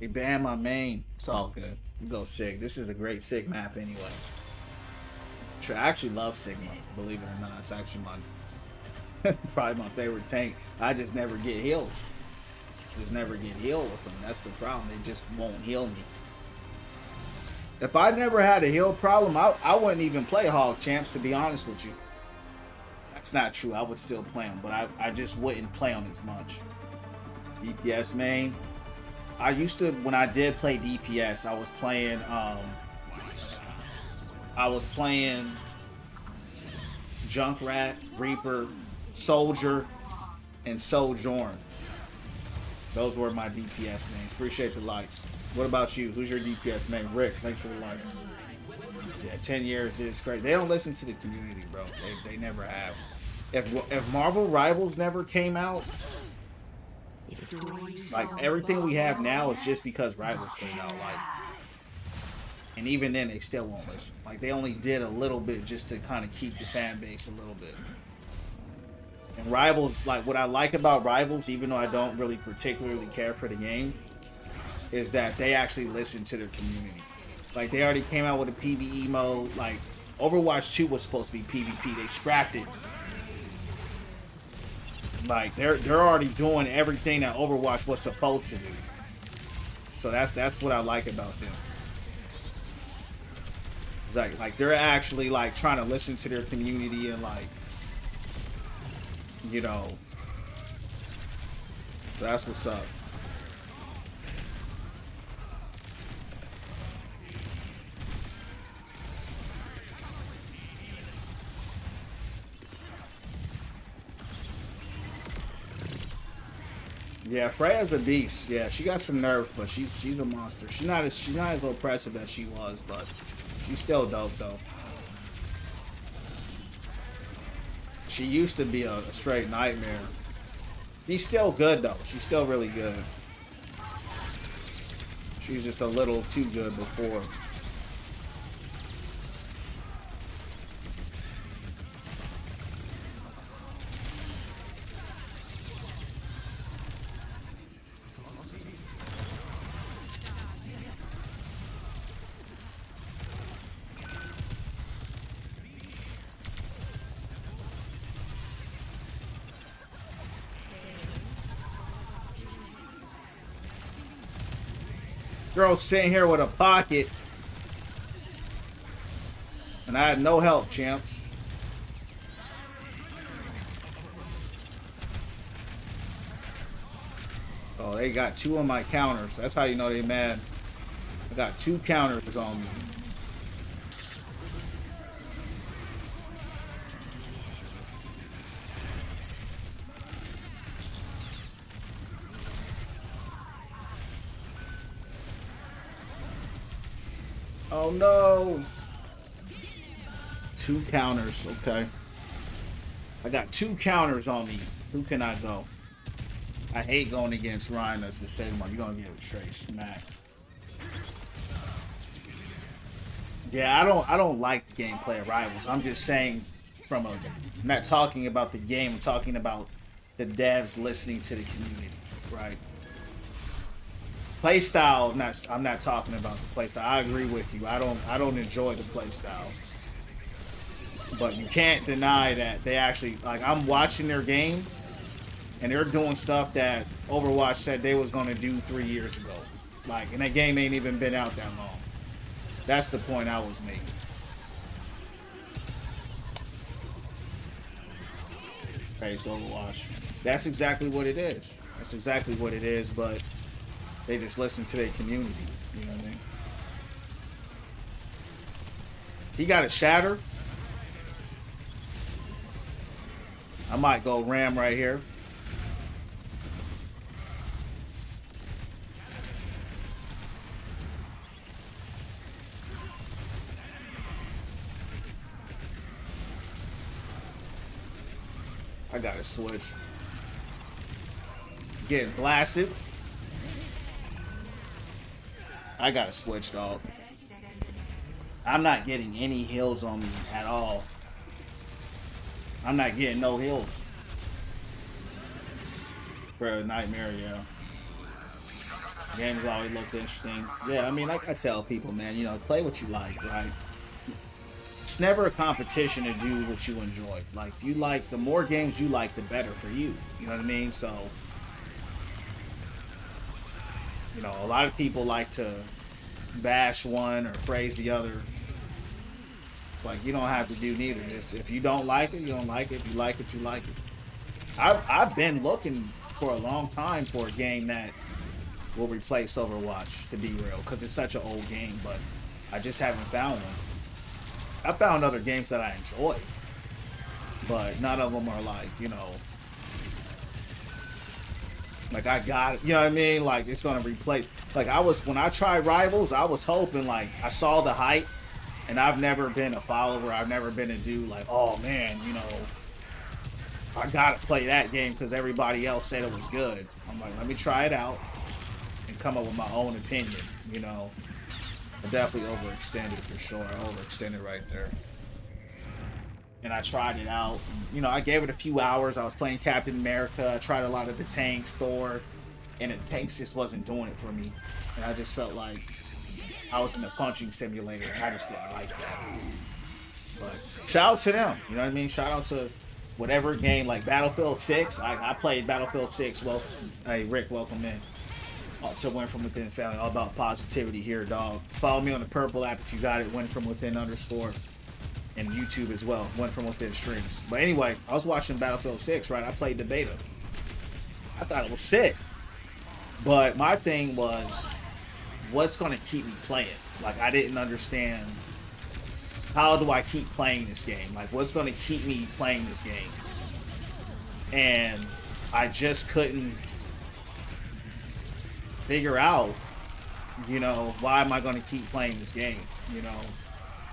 They banned my main. It's all good. We go Sig. This is a great Sig map anyway. I actually love Sigma, believe it or not. It's actually my probably my favorite tank. I just never get heals. Just never get healed with them. That's the problem. They just won't heal me. If I never had a heal problem, I wouldn't even play Hog Champs, to be honest with you. That's not true. I would still play them, but I just wouldn't play them as much. DPS main. I used to, when I did play DPS, I was playing Junkrat, Reaper, Soldier, and Sojourn. Those were my DPS names. Appreciate the likes. What about you? Who's your DPS name? Rick, thanks for the like. Yeah, 10 years is great. They don't listen to the community, bro. They never have. If Marvel Rivals never came out, like everything we have now is just because Rivals came out. Like, and even then they still won't listen. Like they only did a little bit just to kind of keep the fan base a little bit. And Rivals, like what I like about Rivals, even though I don't really particularly care for the game, is that they actually listen to their community. Like they already came out with a PvE mode. Like Overwatch 2 was supposed to be PvP. They scrapped it. Like they're already doing everything that Overwatch was supposed to do. So that's what I like about them. It's like they're actually like trying to listen to their community and like, you know. So that's what's up. Yeah, Freya's a beast. Yeah, she got some nerve, but she's a monster. She's not as oppressive as she was, but she's still dope though. She used to be a straight nightmare. She's still good though. She's still really good. She's just a little too good before. Girl sitting here with a pocket, and I had no help, champs. Oh, they got 2 on my counters. That's how you know they mad. I got 2 counters on me. Oh no! 2 counters, okay. I got 2 counters on me. Who can I go? I hate going against Ryan as the same one. You're gonna get a straight smack. Yeah, I don't like the gameplay of Rivals. I'm just saying I'm not talking about the game, I'm talking about the devs listening to the community, right? Playstyle, I'm not talking about the playstyle. I agree with you. I don't enjoy the playstyle. But you can't deny that they actually, like, I'm watching their game and they're doing stuff that Overwatch said they was gonna do 3 years ago. Like, and that game ain't even been out that long. That's the point I was making. Okay, it's Overwatch. That's exactly what it is. That's exactly what it is, but they just listen to their community. You know what I mean? He got a shatter. I might go ram right here. I gotta switch. Getting blasted. I gotta switch, dog. I'm not getting any heals on me at all. I'm not getting no heals. For a nightmare, yeah. Games always look interesting. Yeah, I mean, like I tell people, man, you know, play what you like, right? It's never a competition to do what you enjoy. Like, if you like, the more games you like, the better for you. You know what I mean? So, you know, a lot of people like to bash one or praise the other. It's like, you don't have to do neither. If you don't like it, you don't like it. If you like it, you like it. I've been looking for a long time for a game that will replace Overwatch, to be real, because it's such an old game, but I just haven't found one. I found other games that I enjoy, but none of them are like, you know, like I got it, you know what I mean? Like it's gonna replace. Like when I tried Rivals, I was hoping, like I saw the hype, and I've never been a follower. I've never been a dude like, oh man, you know, I gotta play that game because everybody else said it was good. I'm like, let me try it out and come up with my own opinion, you know. I definitely overextended for sure. I overextended right there. And I tried it out. And, you know, I gave it a few hours. I was playing Captain America. I tried a lot of the tanks, Thor, and the tanks just wasn't doing it for me. And I just felt like I was in a punching simulator. And I just didn't like that. But shout out to them. You know what I mean? Shout out to whatever game, like Battlefield 6. I played Battlefield 6. Well, hey, Rick, welcome in. To Win From Within family, all about positivity here, dog. Follow me on the Purple app if you got it, Win From Within _ and YouTube as well, Win From Within streams. But anyway, I was watching Battlefield 6, right? I played the beta. I thought it was sick. But my thing was, what's going to keep me playing? Like, I didn't understand, how do I keep playing this game? Like, what's going to keep me playing this game? And I just couldn't figure out, you know, why am I going to keep playing this game? You know,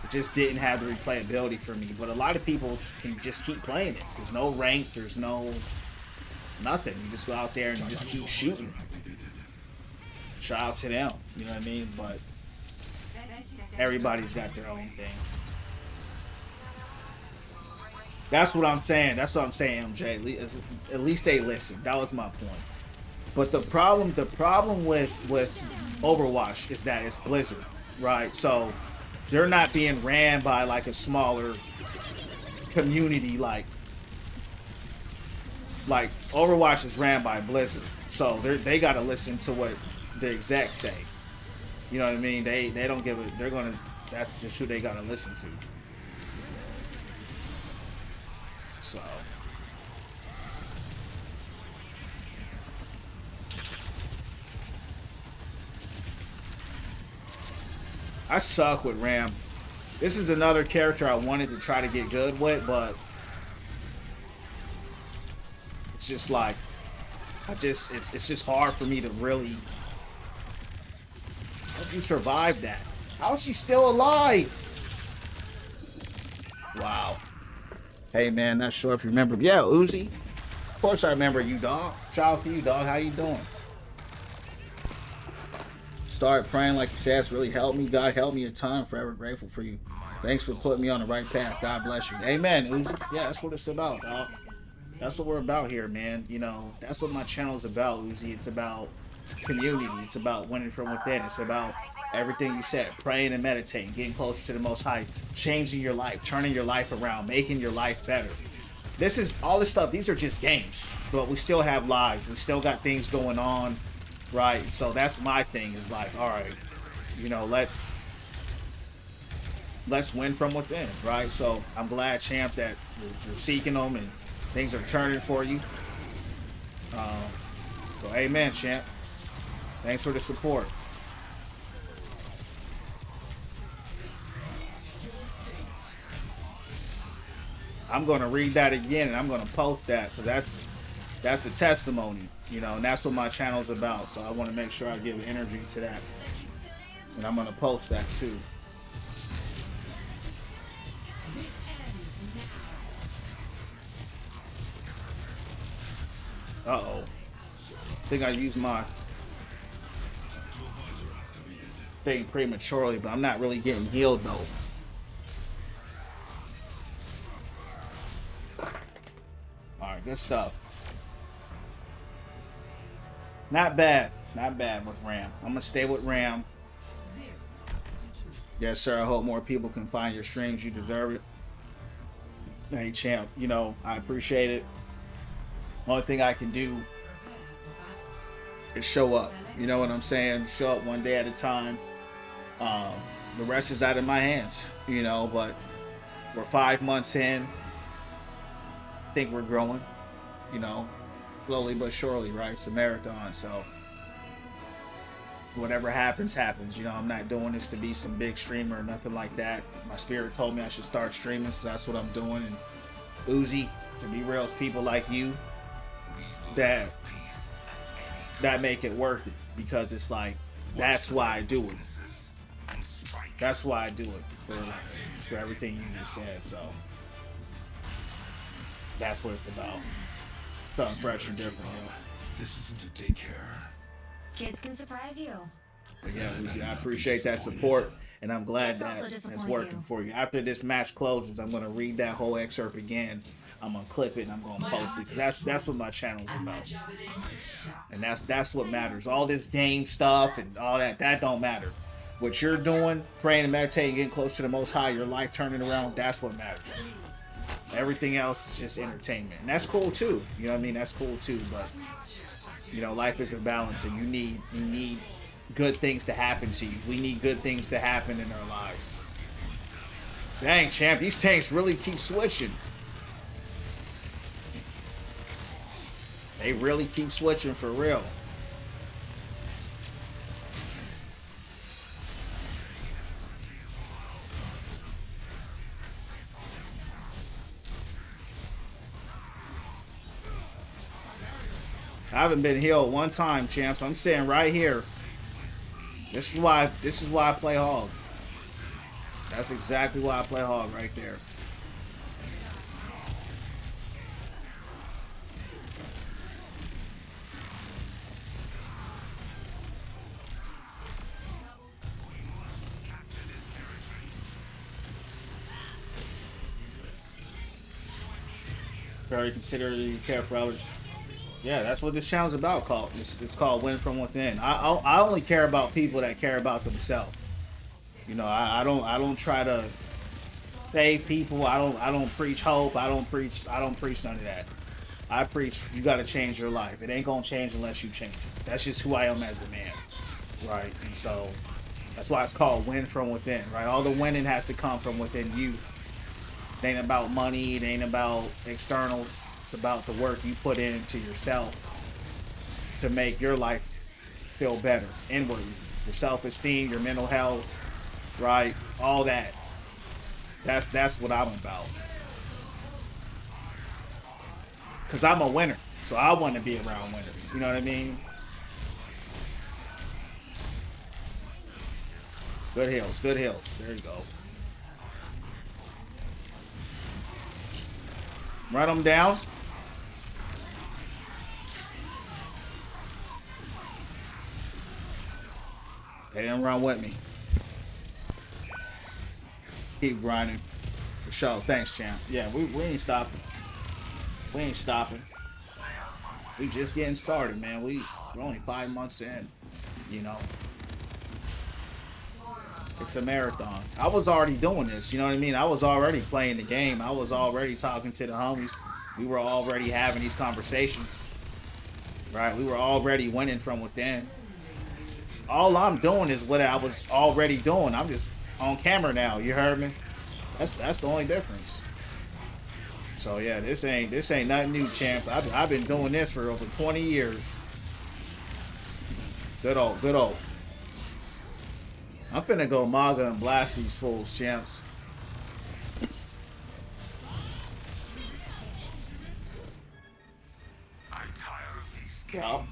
it just didn't have the replayability for me. But a lot of people can just keep playing it. There's no rank, there's no nothing. You just go out there and you just keep shooting. Shout out to them, you know what I mean? But everybody's got their own thing. That's what I'm saying. That's what I'm saying, MJ. At least they listen. That was my point. But the problem with Overwatch is that it's Blizzard, right? So they're not being ran by like a smaller community like Overwatch is ran by Blizzard. So they got to listen to what the execs say. You know what I mean? They don't give a, they're going to, that's just who they got to listen to. So I suck with Ram. This is another character I wanted to try to get good with, but it's just like, it's just hard for me to really. How you survive that? How is she still alive? Wow. Hey man, not sure if you remember. Yeah, Uzi. Of course I remember you, dog. Shout out to you, dog. How you doing? Started praying like you said. It's really helped me. God helped me a ton. I'm forever grateful for you. Thanks for putting me on the right path. God bless you. Amen, Uzi. Yeah, that's what it's about, dog. That's what we're about here, man. You know, that's what my channel is about, Uzi. It's about community. It's about winning from within. It's about everything you said. Praying and meditating. Getting closer to the Most High. Changing your life. Turning your life around. Making your life better. This is all this stuff. These are just games. But we still have lives. We still got things going on. Right? So that's my thing. Is like, all right, you know, let's win from within. Right? So I'm glad, champ, that you're seeking them and things are turning for you. So amen, champ. Thanks for the support. I'm going to read that again and I'm going to post that because that's a testimony, you know, and that's what my channel's about. So I want to make sure I give energy to that. And I'm going to post that too. Uh-oh. I think I used my thing prematurely, but I'm not really getting healed though. Alright, good stuff. Not bad. Not bad with Ram. I'm gonna stay with Ram. Yes, sir. I hope more people can find your streams. You deserve it. Hey, champ. You know, I appreciate it. Only thing I can do is show up. You know what I'm saying? Show up one day at a time. The rest is out of my hands. You know, but we're 5 months in. I think we're growing. You know, slowly but surely, right? It's a marathon, so whatever happens, happens. You know, I'm not doing this to be some big streamer or nothing like that. My spirit told me I should start streaming, so that's what I'm doing. And Uzi, to be real, it's people like you that make it worth it, because it's like, that's why I do it. That's why I do it, for everything you just said. So that's what it's about. Something fresh and different, you know. This isn't a daycare. Kids can surprise you. But yeah, Uzi, I appreciate that support, and I'm glad Kids also that it's disappoint working you. for you. After this match closes, I'm gonna read that whole excerpt again. I'm gonna clip it and I'm gonna post it, because that's what my channel's about, and that's what matters. All this game stuff and all that don't matter. What you're doing, praying and meditating, getting close to the Most High, your life turning around, that's what matters. Everything else is just entertainment, and that's cool too. You know what I mean? That's cool too. But you know, life is a balance, and you need good things to happen to you. We need good things to happen in our lives. Dang, champ, these tanks really keep switching. They really keep switching for real. I haven't been healed one time, champs. I'm sitting right here. This is why I play Hog. That's exactly why I play Hog right there. Very considerate, care for others. Yeah, that's what this channel's about. It's called Win From Within. I only care about people that care about themselves. You know, I don't try to save people. I don't preach hope. I don't preach none of that. I preach you got to change your life. It ain't gonna change unless you change it. That's just who I am as a man, right? And so that's why it's called Win From Within, right? All the winning has to come from within you. It ain't about money. It ain't about externals. It's about the work you put into yourself to make your life feel better inwardly. Your self-esteem, your mental health, right? All that. That's what I'm about. Because I'm a winner. So I want to be around winners. You know what I mean? Good heals. Good heals. There you go. Run them down. They didn't run with me. Keep grinding. For sure. Thanks, champ. Yeah, we ain't stopping. We ain't stopping. We just getting started, man. We're only 5 months in, you know. It's a marathon. I was already doing this, you know what I mean? I was already playing the game. I was already talking to the homies. We were already having these conversations, right? We were already winning from within. All I'm doing is what I was already doing. I'm just on camera now. You heard me? That's the only difference. So yeah, this ain't nothing new, champs. I've been doing this for over 20 years. Good old. I'm finna go MAGA and blast these fools, champs.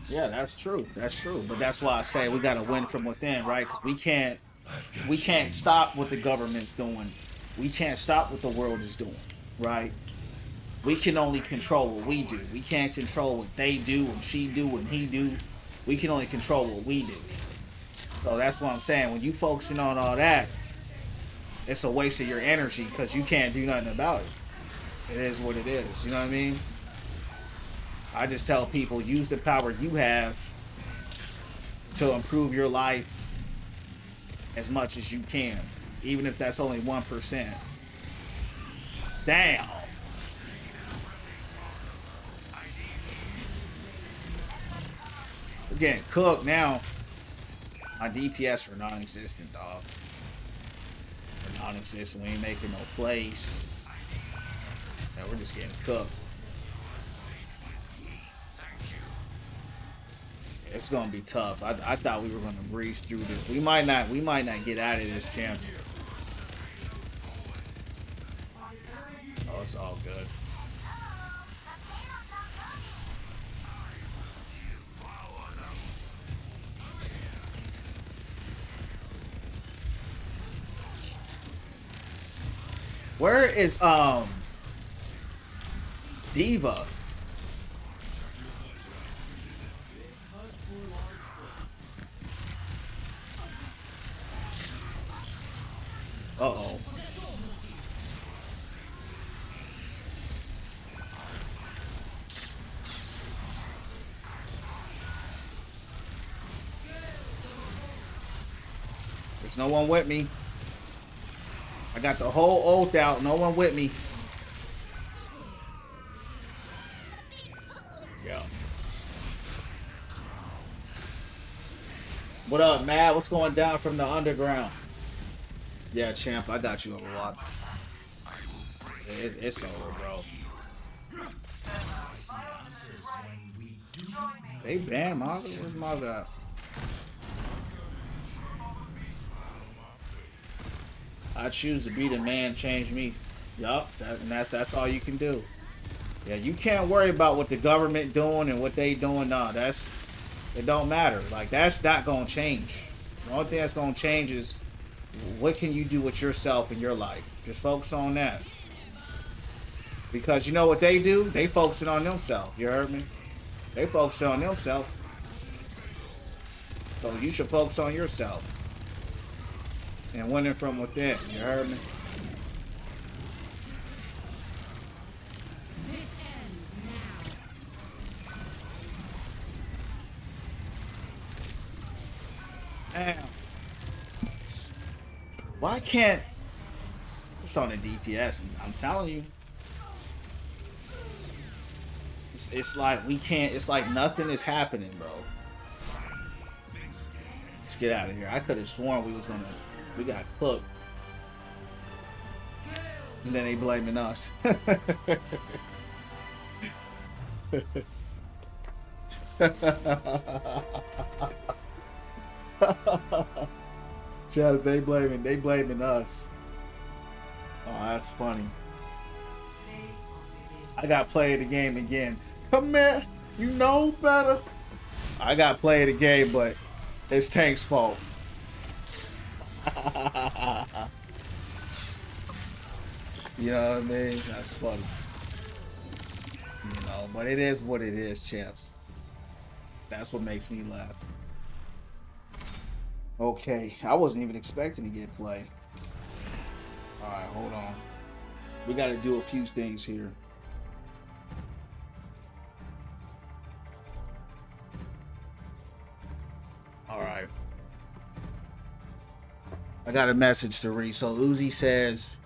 Yeah, that's true. That's true. But that's why I say we gotta win from within, right? Because we can't stop what the government's doing. We can't stop what the world is doing, right? We can only control what we do. We can't control what they do and she do and he do. We can only control what we do. So that's what I'm saying. When you focusing on all that, it's a waste of your energy because you can't do nothing about it. It is what it is. You know what I mean? I just tell people, use the power you have to improve your life as much as you can, even if that's only 1%. Damn. We're getting cooked now. My DPS are non-existent, dog. They're non-existent. We ain't making no plays. Yeah, we're just getting cooked. It's gonna be tough. I thought we were gonna breeze through this. We might not get out of this, champs. Oh, it's all good. Where is Diva? Uh-oh. There's no one with me. I got the whole oath out. No one with me. Yeah. What up, Matt? What's going down from the underground? Yeah, champ. I got you, Overwatch. It's over, bro. They banned Maga? Where's Maga at? I choose to be the man, change me. Yup, that's all you can do. Yeah, you can't worry about what the government doing and what they doing. No, it don't matter. Like, that's not gonna change. The only thing that's gonna change is what can you do with yourself in your life. Just focus on that. Because you know what they do? They focusing on themselves. You heard me? They focusing on themselves. So you should focus on yourself. And winning from within. You heard me? This ends now. Damn. Why can't... It's on the DPS. I'm telling you. It's like we can't... It's like nothing is happening, bro. Let's get out of here. I could have sworn we was gonna... We got cooked. And then they blaming us. Chad, they blaming us. Oh, that's funny. I got play the game again. Come here, you know better. I got play the game, but it's Tank's fault. You know what I mean? That's funny. You know, but it is what it is, champs. That's what makes me laugh. Okay, I wasn't even expecting to get play. Alright, hold on. We gotta do a few things here. Alright. I got a message to read. So Uzi says,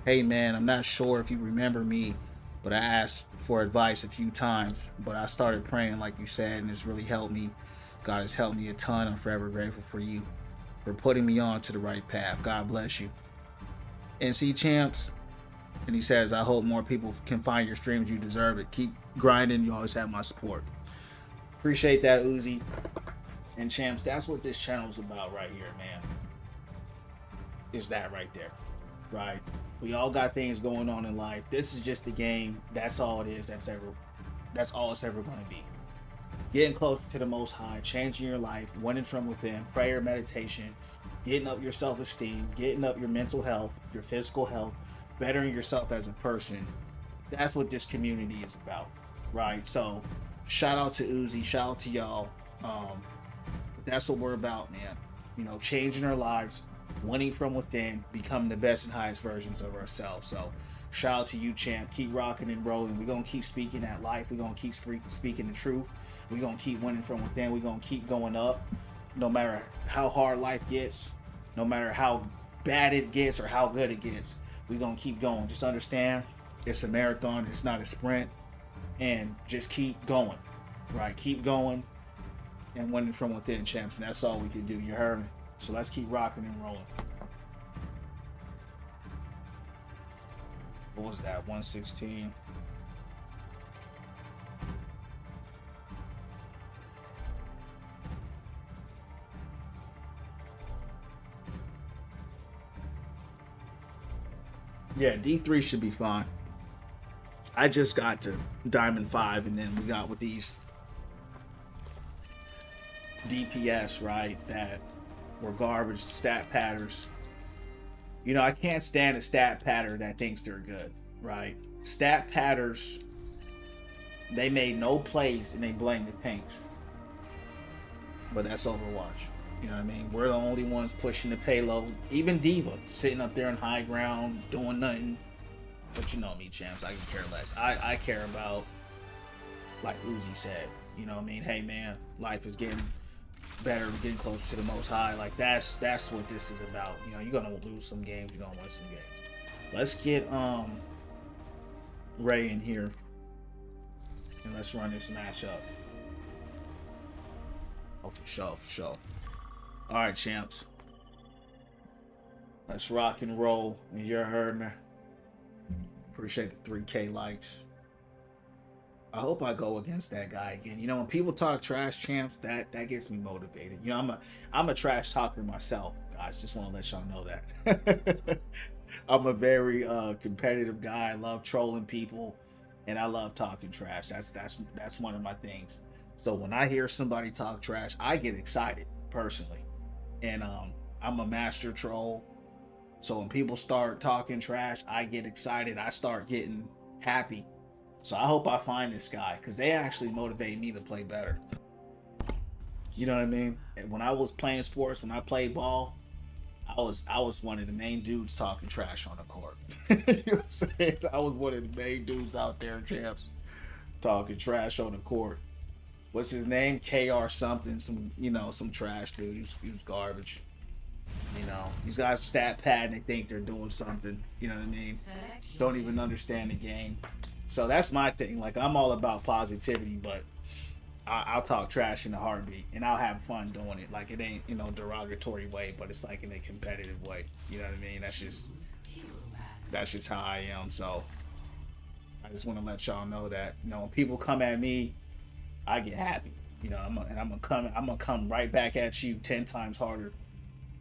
hey man, I'm not sure if you remember me, but I asked for advice a few times, but I started praying like you said, and it's really helped me. God has helped me a ton. I'm forever grateful for you for putting me on to the right path. God bless you. NC Champs. And he says, I hope more people can find your streams. You deserve it. Keep grinding. You always have my support. Appreciate that, Uzi. And Champs, that's what this channel is about right here, man. Is that right there, right? We all got things going on in life. This is just the game. That's all it is. That's all it's ever going to be. Getting closer to the Most High, changing your life, winning from within, prayer, meditation, getting up your self-esteem, getting up your mental health, your physical health, bettering yourself as a person. That's what this community is about, right? So, shout out to Uzi, shout out to y'all. That's what we're about, man. You know, changing our lives, winning from within, becoming the best and highest versions of ourselves. So shout out to you, champ. Keep rocking and rolling. We're going to keep speaking that life. We're going to keep speaking the truth. We're going to keep winning from within. We're going to keep going up. no matter how hard life gets, no matter how bad it gets or how good it gets, we're gonna keep going. Just understand it's a marathon, it's not a sprint, and just keep going. Right? Keep going and winning from within, champs, and that's all we can do. You heard me? So let's keep rocking and rolling. What was that? 116. Yeah, D3 should be fine. I just got to Diamond 5, and then we got with these DPS, right, that were garbage stat patters. You know, I can't stand a stat patter that thinks they're good, right? Stat patters, they made no plays and they blame the tanks. But that's Overwatch. You know what I mean? We're the only ones pushing the payload. Even Diva sitting up there in high ground doing nothing. But you know me, champs. I can care less. I care about, like Uzi said, you know what I mean? Hey man, life is getting better, getting closer to the most high. Like that's what this is about. You know, you're gonna lose some games, you're gonna win some games. Let's get Ray in here and let's run this match up. Oh, for sure, for sure. All right, champs. Let's rock and roll. And you're heard me. Appreciate the 3K likes. I hope I go against that guy again. You know, when people talk trash, champs, that gets me motivated. You know, I'm a trash talker myself, guys. Just want to let y'all know that. I'm a very competitive guy. I love trolling people, and I love talking trash. That's one of my things. So when I hear somebody talk trash, I get excited personally, and I'm a master troll. So when people start talking trash, I get excited. I start getting happy. So I hope I find this guy, because they actually motivate me to play better. You know what I mean? And when I was playing sports, when I played ball, I was one of the main dudes talking trash on the court. You know what I'm saying? I was one of the main dudes out there, champs, talking trash on the court. What's his name? KR something, some trash dude. He was garbage. You know, these guys stat pad and they think they're doing something. You know what I mean? Don't even understand the game. So that's my thing. Like, I'm all about positivity, but I'll talk trash in a heartbeat, and I'll have fun doing it. Like, it ain't, derogatory way, but it's like in a competitive way. You know what I mean? That's just how I am. So I just want to let y'all know that, when people come at me, I get happy. I'm gonna come right back at you 10 times harder.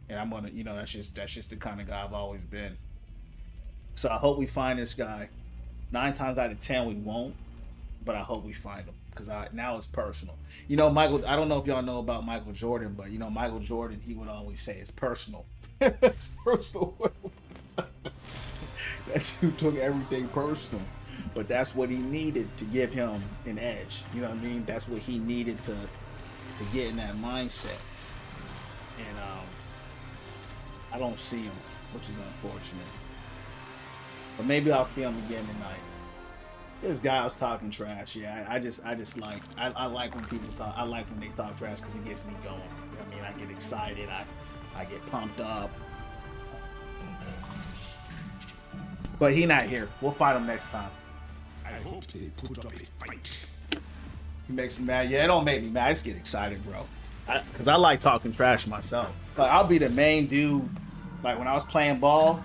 And I'm gonna, that's just the kind of guy I've always been. So I hope we find this guy. 9 times out of 10 we won't, but I hope we find him, because now it's personal. Michael, I don't know if y'all know about Michael Jordan, but Michael Jordan, he would always say it's personal. It's personal. That dude took everything personal, but that's what he needed to give him an edge. You know what I mean? That's what he needed to get in that mindset. And I don't see him, which is unfortunate. But maybe I'll see him again tonight. This guy was talking trash. Yeah, I just like I like when people talk. I like when they talk trash, because it gets me going. You know what I mean? I get excited. I get pumped up. But he not here. We'll fight him next time. I hope they put up a fight. He makes me mad. Yeah, it don't make me mad. I just get excited, bro. Because I like talking trash myself. Like, I'll be the main dude. Like, when I was playing ball,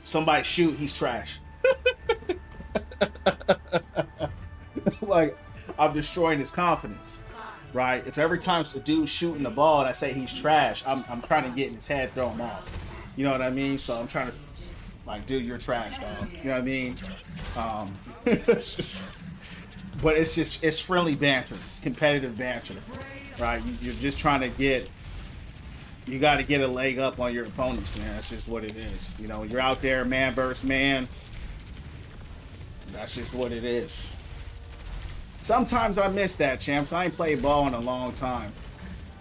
somebody shoot, he's trash. Like, I'm destroying his confidence, right? If every time a dude shooting the ball and I say he's trash, I'm trying to get in his head, throw him off. You know what I mean? So I'm trying to, like, dude, you're trash, dog. You know what I mean? It's friendly banter. It's competitive banter, right? You're just trying to you got to get a leg up on your opponents, man. That's just what it is. You're out there, man versus man. That's just what it is. Sometimes I miss that, champs. I ain't played ball in a long time,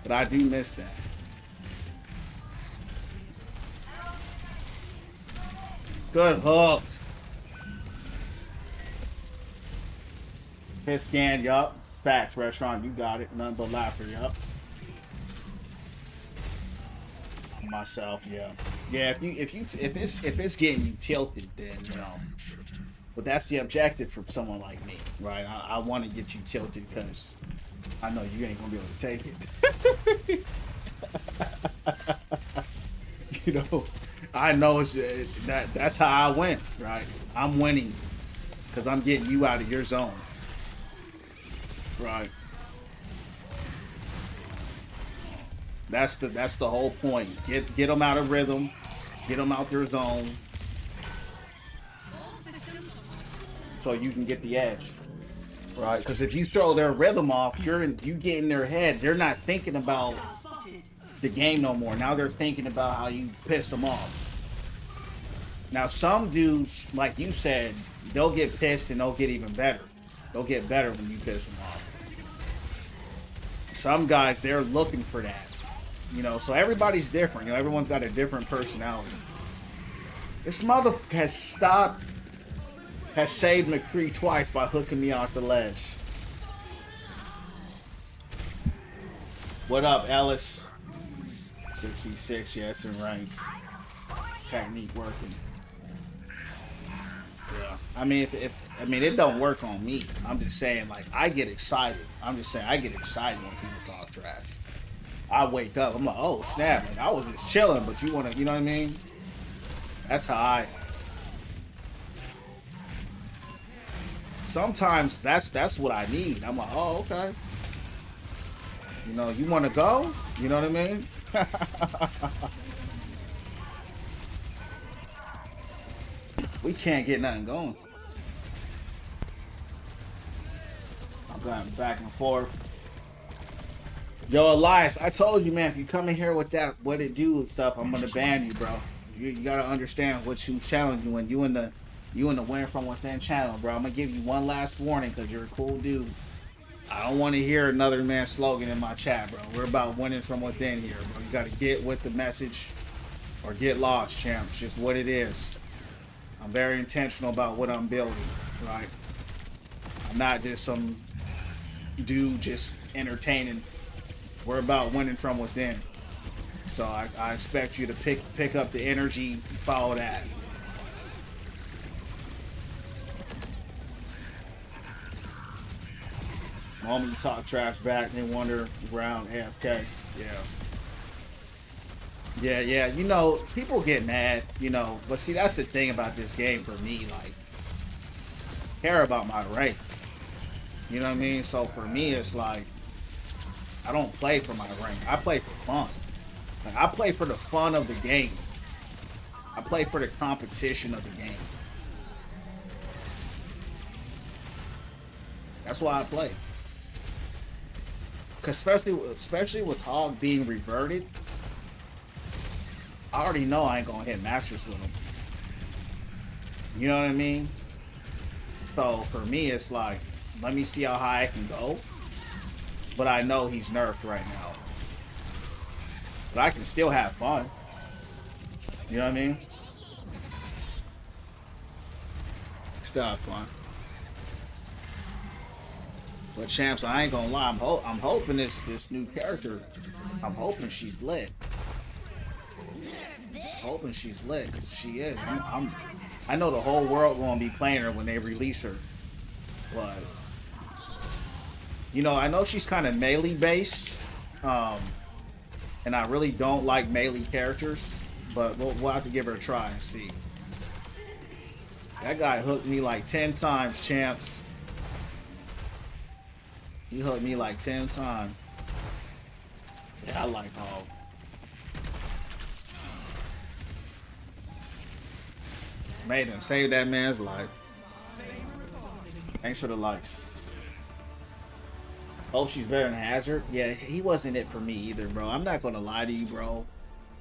but I do miss that. Good hook. Hit scan, yup. Facts, restaurant, you got it. None but laughter, yup. myself, yeah. Yeah, if it's getting you tilted, then you know. But that's the objective for someone like me, right? I want to get you tilted because I know you ain't gonna be able to take it. You know, I know that's how I win, right? I'm winning because I'm getting you out of your zone, right? That's the whole point. Get them out of rhythm, get them out their zone, so you can get the edge, right? Because if you throw their rhythm off, you get in their head. They're not thinking about the game no more. Now they're thinking about how you pissed them off. Now some dudes, like you said, they'll get pissed and they'll get even better. They'll get better when you piss them off. Some guys, they're looking for that. You know, so everybody's different. You know, everyone's got a different personality. This mother has saved McCree twice by hooking me off the ledge. What up, Ellis? 6v6, yeah, it's in rank. Technique working. Yeah. I mean, it don't work on me. I'm just saying, like, I get excited. I'm just saying, I get excited when people talk trash. I wake up, I'm like, oh snap, like I was just chilling, but you know what I mean? That's how sometimes that's what I need. I'm like, oh, okay. You know, you want to go? You know what I mean? We can't get nothing going. I'm going back and forth. Yo, Elias, I told you, man, if you come in here with that what it do and stuff, I'm gonna ban you, bro. You gotta understand what you challenge you in. You in the win from within channel, bro. I'm gonna give you one last warning because you're a cool dude. I don't want to hear another man's slogan in my chat, bro. We're about winning from within here, bro. You gotta get with the message or get lost, champ. It's just what it is. I'm very intentional about what I'm building, right? I'm not just some dude just entertaining. We're about winning from within. So I expect you to pick up the energy, follow that. The moment you talk trash back, they wonder around AFK. Yeah, you know, people get mad, you know, but see, that's the thing about this game for me, like, I care about my rank. You know what I mean? So for me, it's like, I don't play for my rank. I play for fun. Like, I play for the fun of the game. I play for the competition of the game. That's why I play. Cause especially with Hog being reverted, I already know I ain't gonna hit Masters with him. You know what I mean? So for me, it's like, let me see how high I can go. But I know he's nerfed right now. But I can still have fun. You know what I mean? Still have fun. But champs, I ain't gonna lie. I'm hoping this new character. I'm hoping she's lit. Hoping she's lit, cause she is. I know the whole world gonna be playing her when they release her. But you know, I know she's kind of melee based, and I really don't like melee characters, but we'll have to give her a try and see. That guy hooked me like 10 times, champs. He hooked me like 10 times. Yeah, I like Hog. Made him save that man's life. Thanks for the likes. Oh, she's better than Hazard? Yeah, he wasn't it for me either, bro. I'm not gonna lie to you, bro.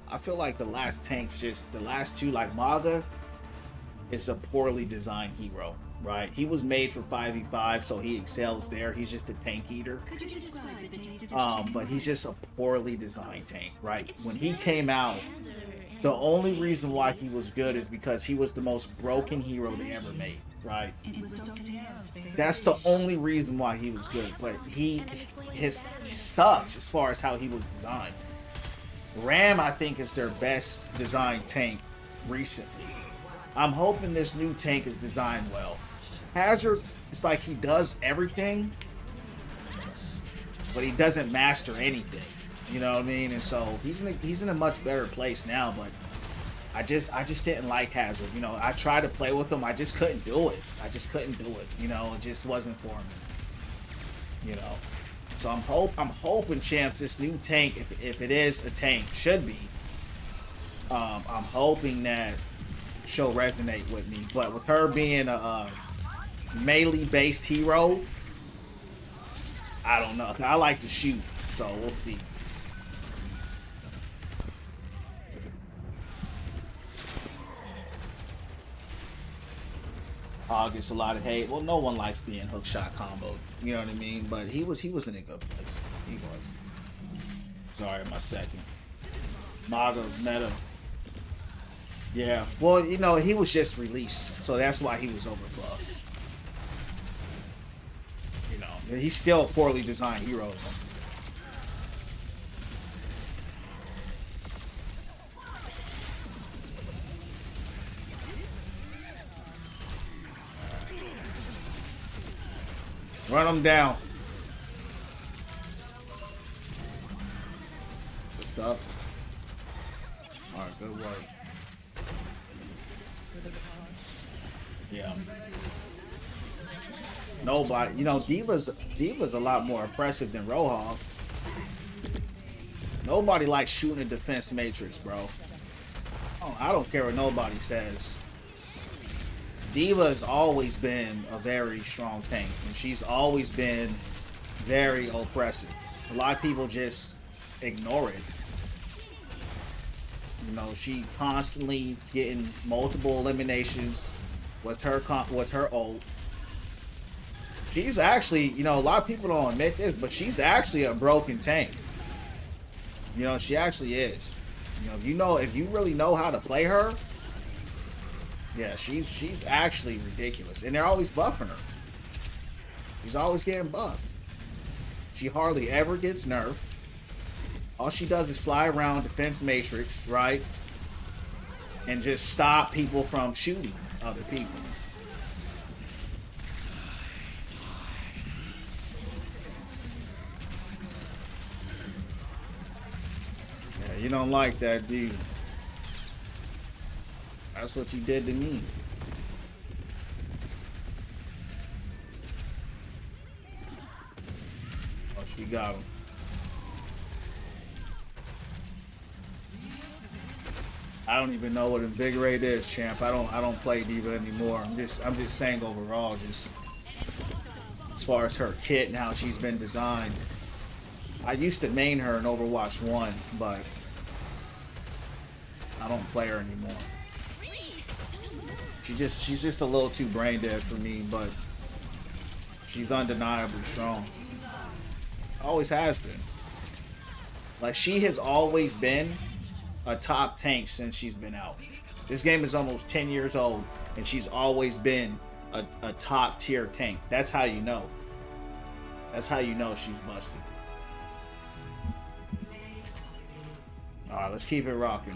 I feel like the last tanks, just the last two, like Maga, is a poorly designed hero, right? He was made for 5v5, so he excels there. He's just a tank eater. But he's just a poorly designed tank, right? When he came out, the only reason why he was good is because he was the most broken hero they ever made, right? That's the only reason why he was good. But he sucks as far as how he was designed. Ram, I think, is their best designed tank recently. I'm hoping this new tank is designed well. Hazard, it's like he does everything, but he doesn't master anything. You know what I mean? And so he's in a much better place now. But I just didn't like Hazard. You know, I tried to play with him, I just couldn't do it. I just couldn't do it. You know, it just wasn't for me. You know, so I'm hoping, champs, this new tank, if it is a tank, should be. I'm hoping that she'll resonate with me. But with her being a melee based hero, I don't know. I like to shoot, so we'll see. Gets a lot of hate. Well, no one likes being hook shot combo. You know what I mean? But he was in a good place. He was. Sorry, my second. Maga's meta. Yeah. Well, you know, he was just released, so that's why he was overclocked. You know, he's still a poorly designed hero. Run him down. Good stuff. Alright, good work. Yeah. Nobody, you know, Diva's a lot more impressive than Roadhog. Nobody likes shooting a defense matrix, bro. Oh, I don't care what nobody says. Diva has always been a very strong tank, and she's always been very oppressive. A lot of people just ignore it. You know, she constantly getting multiple eliminations with her ult. She's actually, you know, a lot of people don't admit this, but she's actually a broken tank. You know, she actually is. You know, if you really know how to play her, yeah, she's actually ridiculous. And they're always buffing her. She's always getting buffed. She hardly ever gets nerfed. All she does is fly around defense matrix, right? And just stop people from shooting other people. Yeah, you don't like that, do you? That's what you did to me. Oh, she got him. I don't even know what Invigorate is, champ. I don't play Diva anymore. I'm just saying overall, just as far as her kit and how she's been designed. I used to main her in Overwatch 1, but I don't play her anymore. She's just a little too brain dead for me, but she's undeniably strong. Always has been. Like, she has always been a top tank since she's been out. This game is almost 10 years old, and she's always been a top tier tank. That's how you know. That's how you know she's busted. Alright, let's keep it rocking.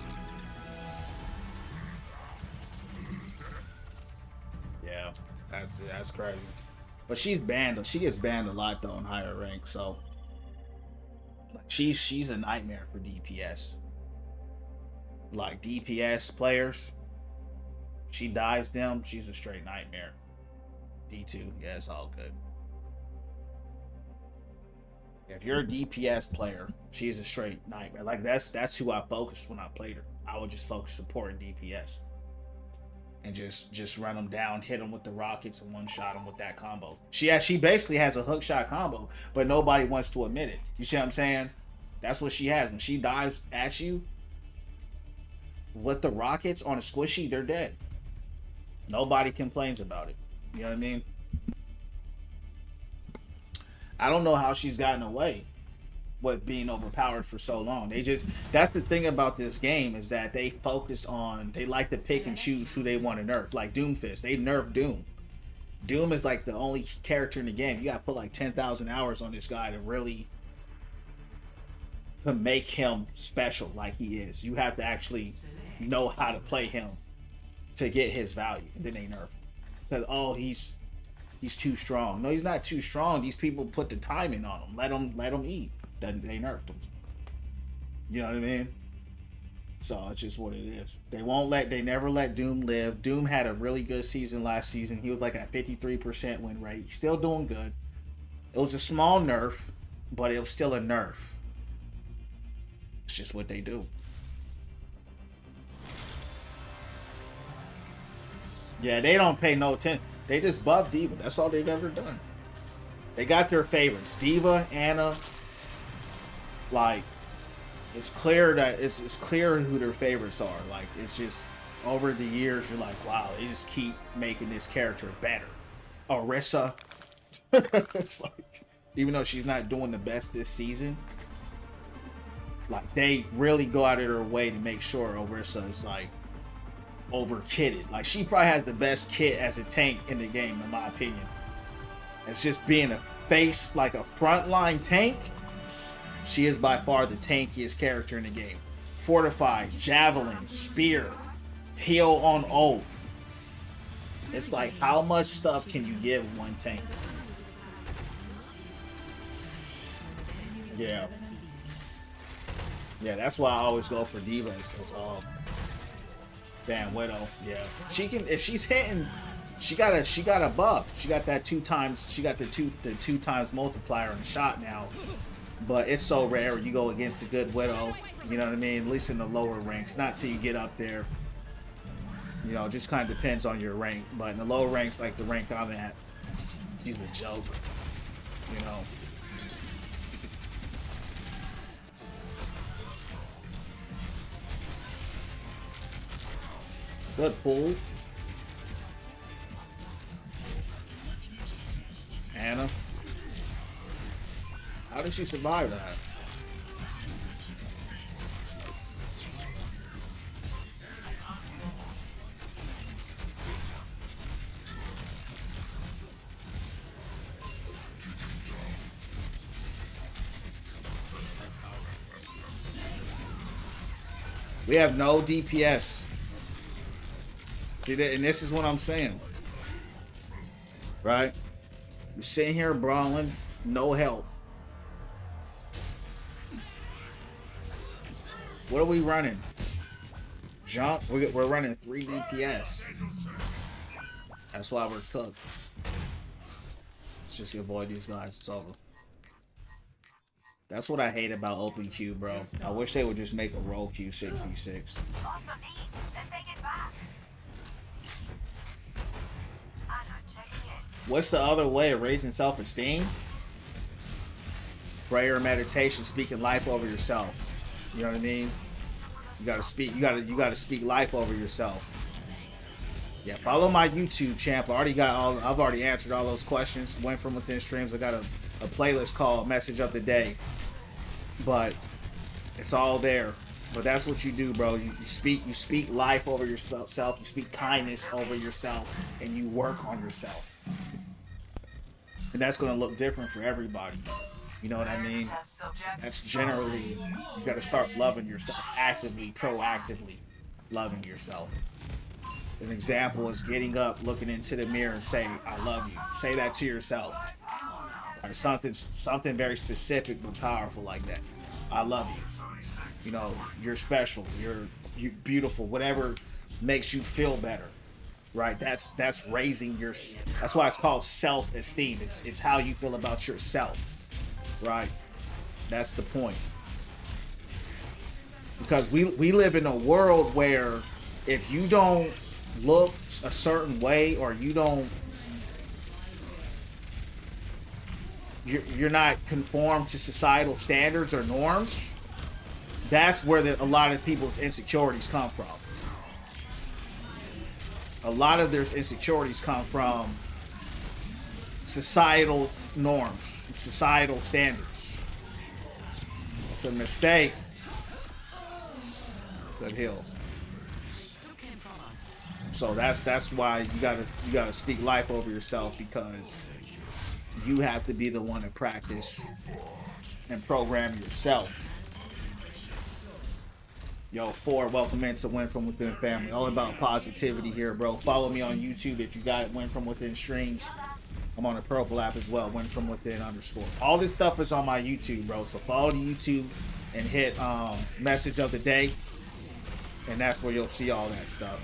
Yeah, that's crazy. But she's banned. She gets banned a lot though in higher rank. So she's a nightmare for DPS. Like DPS players, she dives them. She's a straight nightmare. D2, yeah, it's all good. If you're a DPS player, she's a straight nightmare. Like that's who I focused when I played her. I would just focus supporting DPS. And just run them down, hit them with the rockets, and one shot them with that combo. She basically has a hook shot combo, but nobody wants to admit it. You see what I'm saying? That's what she has. When she dives at you with the rockets on a squishy, they're dead. Nobody complains about it. You know what I mean? I don't know how she's gotten away with being overpowered for so long. That's the thing about this game, is that they like to pick and choose who they want to nerf. Like Doomfist, they nerfed Doom. Doom is like the only character in the game. You gotta put like 10,000 hours on this guy to really to make him special like he is. You have to actually know how to play him to get his value. And then they nerf him. Because, oh, he's too strong. No, he's not too strong. These people put the time in on him. Let him eat. Then they nerfed him. You know what I mean? So it's just what it is. They never let Doom live. Doom had a really good season last season. He was like at 53% win rate. He's still doing good. It was a small nerf, but it was still a nerf. It's just what they do. Yeah, they don't pay no attention. They just buff D.Va. That's all they've ever done. They got their favorites. D.Va, Ana. Like, it's clear that it's clear who their favorites are. Like, it's just over the years, you're like, wow, they just keep making this character better. Orisa. It's like, even though she's not doing the best this season, like, they really go out of their way to make sure Orisa is like over kitted. Like, she probably has the best kit as a tank in the game, in my opinion. It's just being a face, like a frontline tank. She is by far the tankiest character in the game. Fortified, javelin, spear, heal on ult. It's like, how much stuff can you give one tank? Yeah. Yeah, that's why I always go for D.Va. Damn, Widow. Yeah, she can, if she's hitting, she got a buff. She got that 2 times. She got the two times multiplier in the shot now. But it's so rare when you go against a good Widow. You know what I mean? At least in the lower ranks. Not till you get up there. You know, it just kind of depends on your rank. But in the lower ranks, like the rank I'm at, she's a joke. You know. Good pull. Ana. How did she survive that? We have no DPS. See that, and this is what I'm saying. Right? You're sitting here brawling, no help. What are we running? Jump? We're running 3 DPS. That's why we're cooked. Let's just avoid these guys. It's over. That's what I hate about open queue, bro. I wish they would just make a roll queue 6v6. What's the other way of raising self-esteem? Prayer, meditation, speaking life over yourself. You know what I mean? You gotta speak. You gotta speak life over yourself. Yeah, follow my YouTube champ. I've already answered all those questions. Went from within streams. I got a playlist called Message of the Day. But it's all there. But that's what you do, bro. You speak life over yourself. You speak kindness over yourself, and you work on yourself. And that's gonna look different for everybody. You know what I mean? That's generally, you got to start loving yourself actively, proactively loving yourself. An example is getting up, looking into the mirror and saying, I love you. Say that to yourself. Or something very specific but powerful like that. I love you. You know, you're special. You're beautiful. Whatever makes you feel better. Right? That's raising your, that's why it's called self-esteem. It's how you feel about yourself. Right? That's the point. Because we live in a world where if you don't look a certain way, or you're not conform to societal standards or norms, that's where a lot of people's insecurities come from. A lot of their insecurities come from societal norms, societal standards. It's a mistake. Good hill. So that's why you gotta speak life over yourself, because you have to be the one to practice and program yourself Yo, 4, welcome into Win From Within family. All about positivity here, bro. Follow me on YouTube if you got Win From Within streams. I'm on the Purple app as well, Win From Within _. All this stuff is on my YouTube, bro. So follow the YouTube and hit message of the day. And that's where you'll see all that stuff.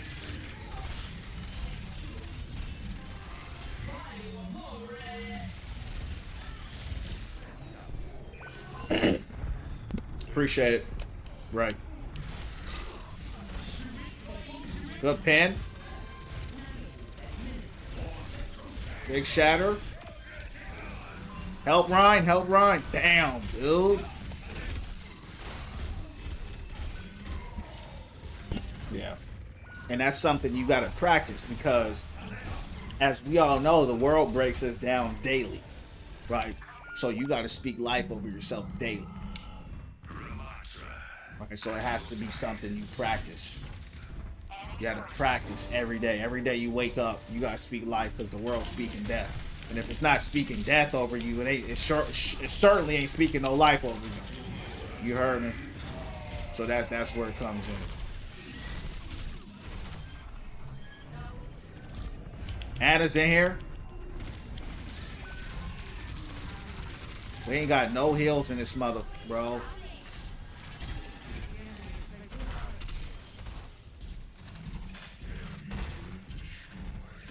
Appreciate it. Right. Good pin. Big shatter. Help Ryan, help Ryan. Damn, dude. Yeah. And that's something you got to practice because, as we all know, the world breaks us down daily, right? So you got to speak life over yourself daily. Okay, so it has to be something you practice. You got to practice every day. Every day you wake up, you got to speak life because the world's speaking death. And if it's not speaking death over you, it certainly ain't speaking no life over you. You heard me? So that's where it comes in. Anna's in here. We ain't got no heals in this mother, bro.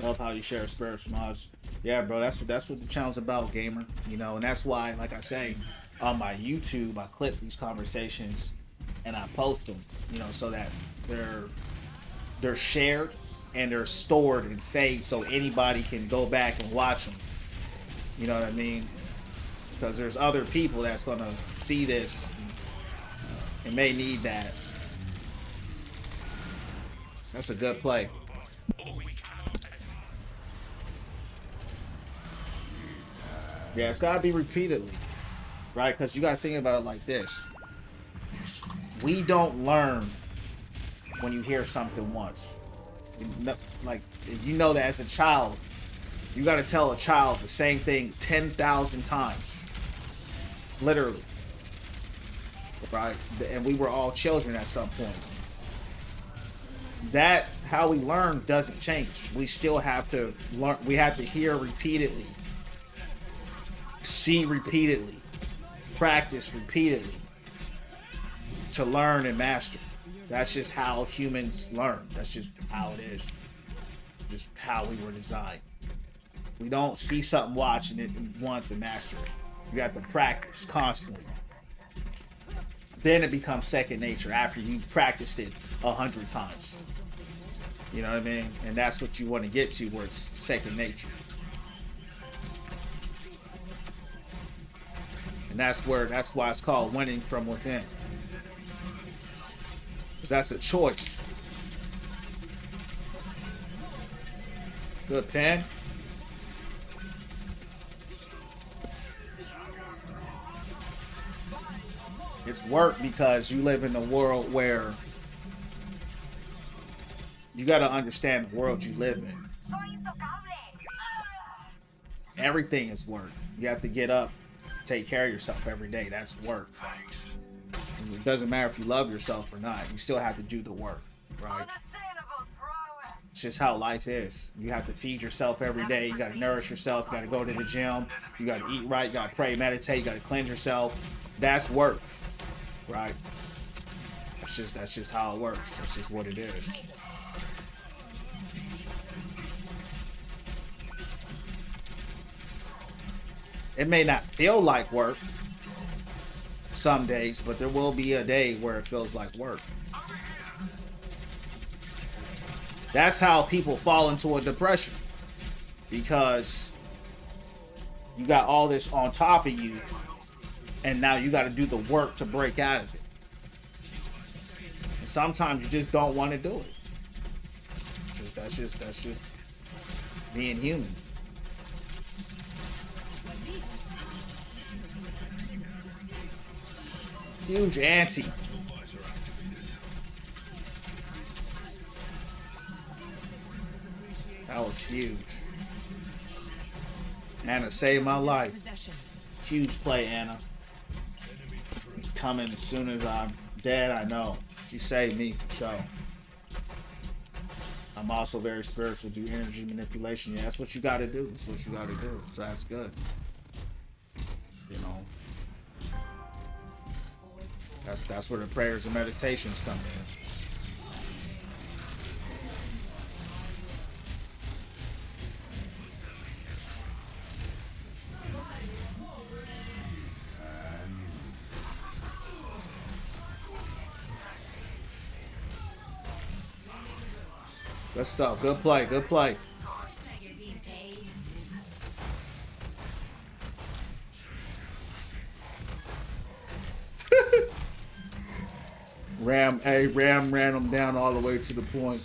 Love how you share spiritual knowledge. Yeah, bro, that's what the channel's about, gamer. You know, and that's why, like I say, on my YouTube, I clip these conversations and I post them. You know, so that they're shared and they're stored and saved, so anybody can go back and watch them. You know what I mean? Because there's other people that's gonna see this and may need that. That's a good play. Yeah, it's gotta be repeatedly, right? Because you gotta think about it like this. We don't learn when you hear something once. Like, you know that as a child, you gotta tell a child the same thing 10,000 times. Literally. Right? And we were all children at some point. That, how we learn doesn't change. We still have to learn, we have to hear repeatedly. See repeatedly, practice repeatedly to learn and master. That's just how humans learn. That's just how it is. Just how we were designed. We don't see something, watch it once and master it. You have to practice constantly. Then it becomes second nature after you practiced it 100 times. You know what I mean? And that's what you want to get to, where it's second nature. And that's why it's called winning from within. Because that's a choice. Good pen. It's work because you live in a world where you got to understand the world you live in. Everything is work. You have to get up, take care of yourself every day. That's work. And it doesn't matter if you love yourself or not. You still have to do the work, right? It's just how life is. You have to feed yourself every day. You got to nourish yourself. You got to go to the gym. You got to eat right. You got to pray, meditate. You got to cleanse yourself. That's work, right? That's just how it works. That's just what it is. It may not feel like work some days, but there will be a day where it feels like work. That's how people fall into a depression, because you got all this on top of you and now you got to do the work to break out of it. And sometimes you just don't want to do it. That's just being human. Huge ante. That was huge. Anna saved my life. Huge play, Anna. Coming as soon as I'm dead, I know. She saved me for sure. I'm also very spiritual, do energy manipulation. Yeah, that's what you gotta do. That's what you gotta do. So that's good. You know. That's where the prayers and meditations come in. Good stuff. Good play. Good play. Ram ran him down all the way to the point.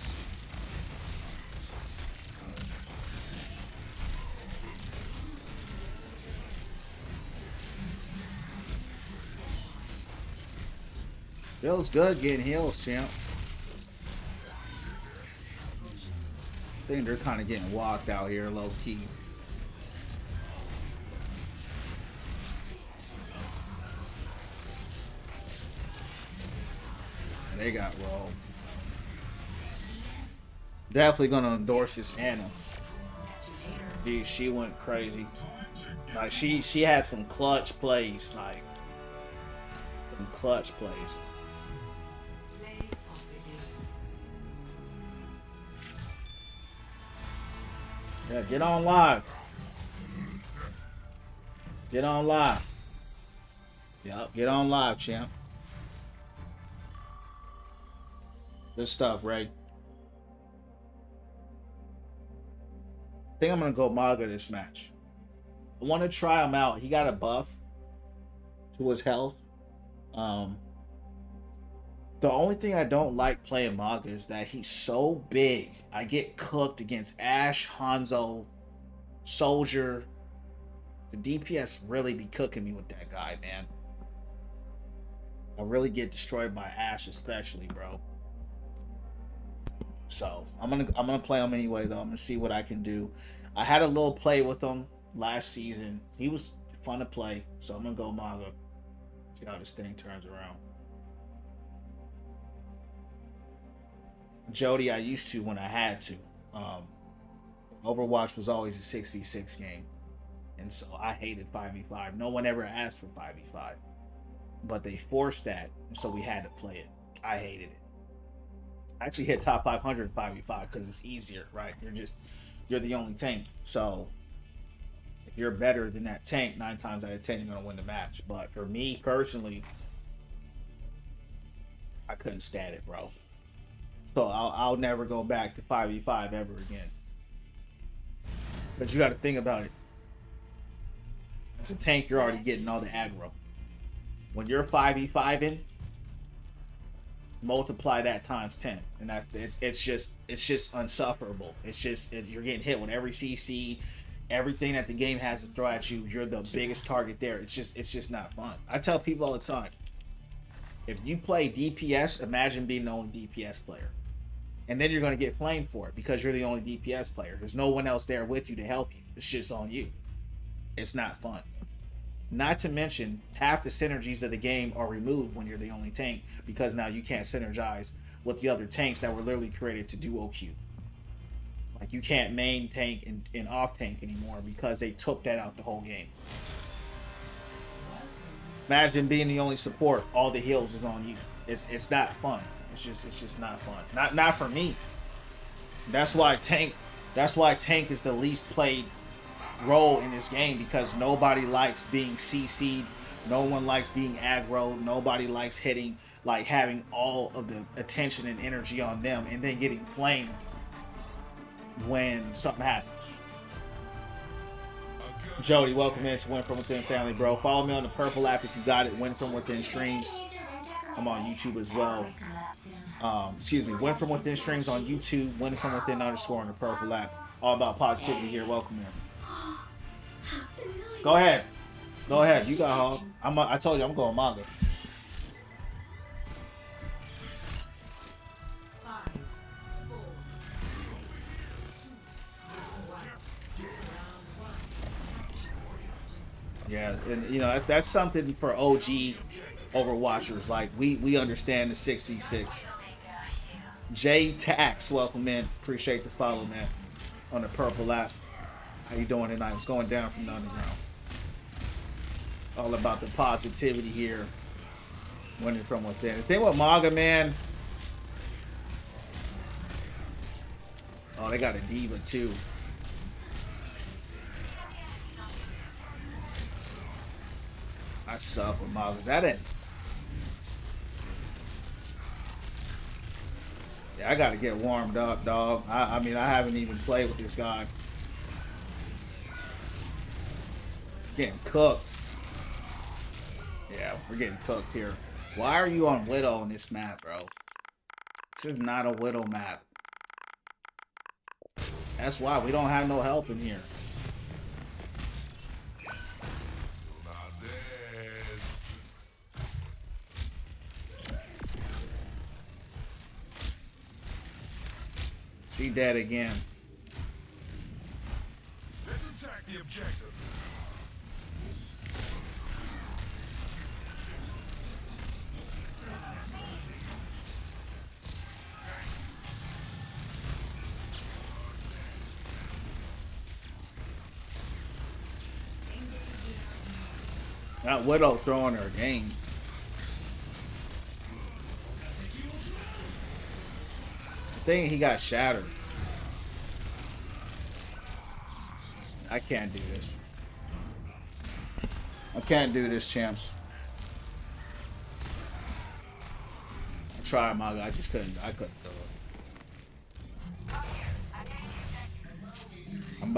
Feels good getting heals, champ. I think they're kind of getting walked out here, low key. They got rolled. Definitely gonna endorse this Anna. She went crazy. Like she had some clutch plays, like some clutch plays. Yeah, get on live. Get on live. Yep, get on live, champ. Good stuff, Ray. I think I'm gonna go Maga this match. I want to try him out. He got a buff to his health. The only thing I don't like playing Maga is that he's so big. I get cooked against Ashe, Hanzo, Soldier. The DPS really be cooking me with that guy, man. I really get destroyed by Ashe, especially, bro. So I'm gonna play him anyway, though. I'm gonna see what I can do. I had a little play with him last season. He was fun to play, so I'm gonna go Maga. See how this thing turns around. Jody, I used to when I had to. Overwatch was always a 6v6 game, and so I hated 5v5. No one ever asked for 5v5, but they forced that, and so we had to play it. I hated it. I actually hit top 500 5v5 because it's easier, right? You're the only tank, so if you're better than that tank, 9 times out of 10 you're gonna win the match. But for me personally, I couldn't stand it, bro. So I'll never go back to 5v5 ever again. But you got to think about it. As a tank, you're already getting all the aggro. When you're 5v5ing, multiply that times 10, and it's just unsufferable. You're getting hit with every CC, everything that the game has to throw at you. You're the biggest target there. It's just not fun. I tell people all the time, if you play DPS, imagine being the only DPS player. And then you're going to get flamed for it because you're the only DPS player. There's no one else there with you to help you. It's just on you. It's not fun. Not to mention, half the synergies of the game are removed when you're the only tank because now you can't synergize with the other tanks that were literally created to do OQ. Like, you can't main tank and off tank anymore because they took that out the whole game. Imagine being the only support. All the heals is on you. It's not fun. It's just not fun. Not for me. That's why tank is the least played role in this game, because nobody likes being CC'd. No one likes being aggro. Nobody likes hitting, like having all of the attention and energy on them and then getting flamed when something happens. Jody, welcome in to Win From Within family, bro. Follow me on the purple app if you got it. Win From Within streams. I'm on YouTube as well. Win From Within streams on YouTube. Win From Within _ on the purple app. All about positivity here. Welcome in. Go ahead. You got hog. I told you I'm going Maga. Yeah, and you know that's something for OG Overwatchers. Like we understand the 6v6. J Tax, welcome in. Appreciate the follow, man. On the purple app. How you doing tonight? What's going down from the underground? All about the positivity here. Winning from within. The thing with Maga, man. Oh, they got a diva too. I suck with Maga. Is that it? Yeah, I gotta get warmed up, dog. I mean, I haven't even played with this guy. Getting cooked. Yeah, we're getting cooked here. Why are you on Widow on this map, bro? This is not a Widow map. That's why we don't have no help in here. She dead again. Let's attack the objective. That Widow throwing her game. I think he got shattered. I can't do this. I can't do this, champs. I tried, my guy. I just couldn't. I couldn't do it. I'm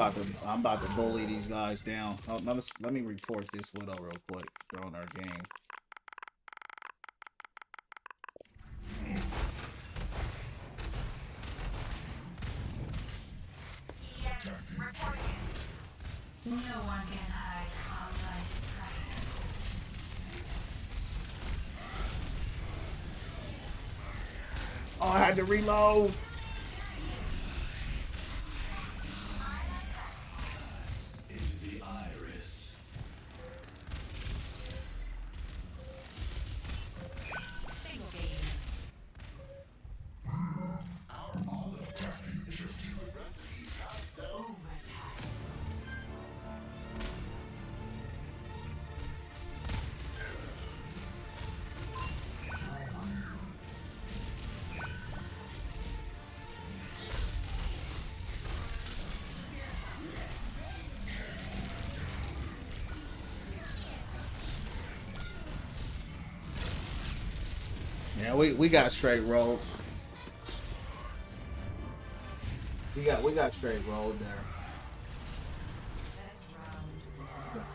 about to bully these guys down. Oh, let me report this Widow real quick. Throwing our game. No one can hide from my sight. Oh, I had to reload. Yeah, we got straight rolled. We got straight rolled there.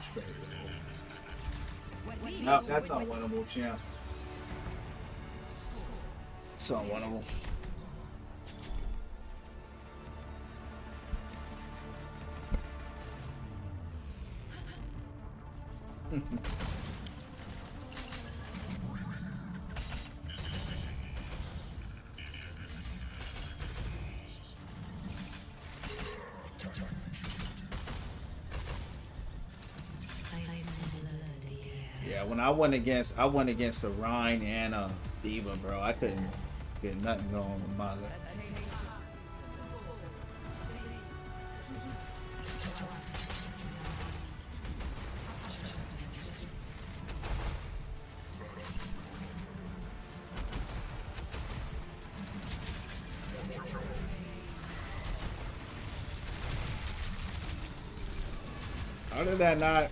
Straight rolled. No, that's unwinnable, champ. It's unwinnable. Yeah, when I went against the Rhine and Diva, bro, I couldn't get nothing going with Maga. How did that not?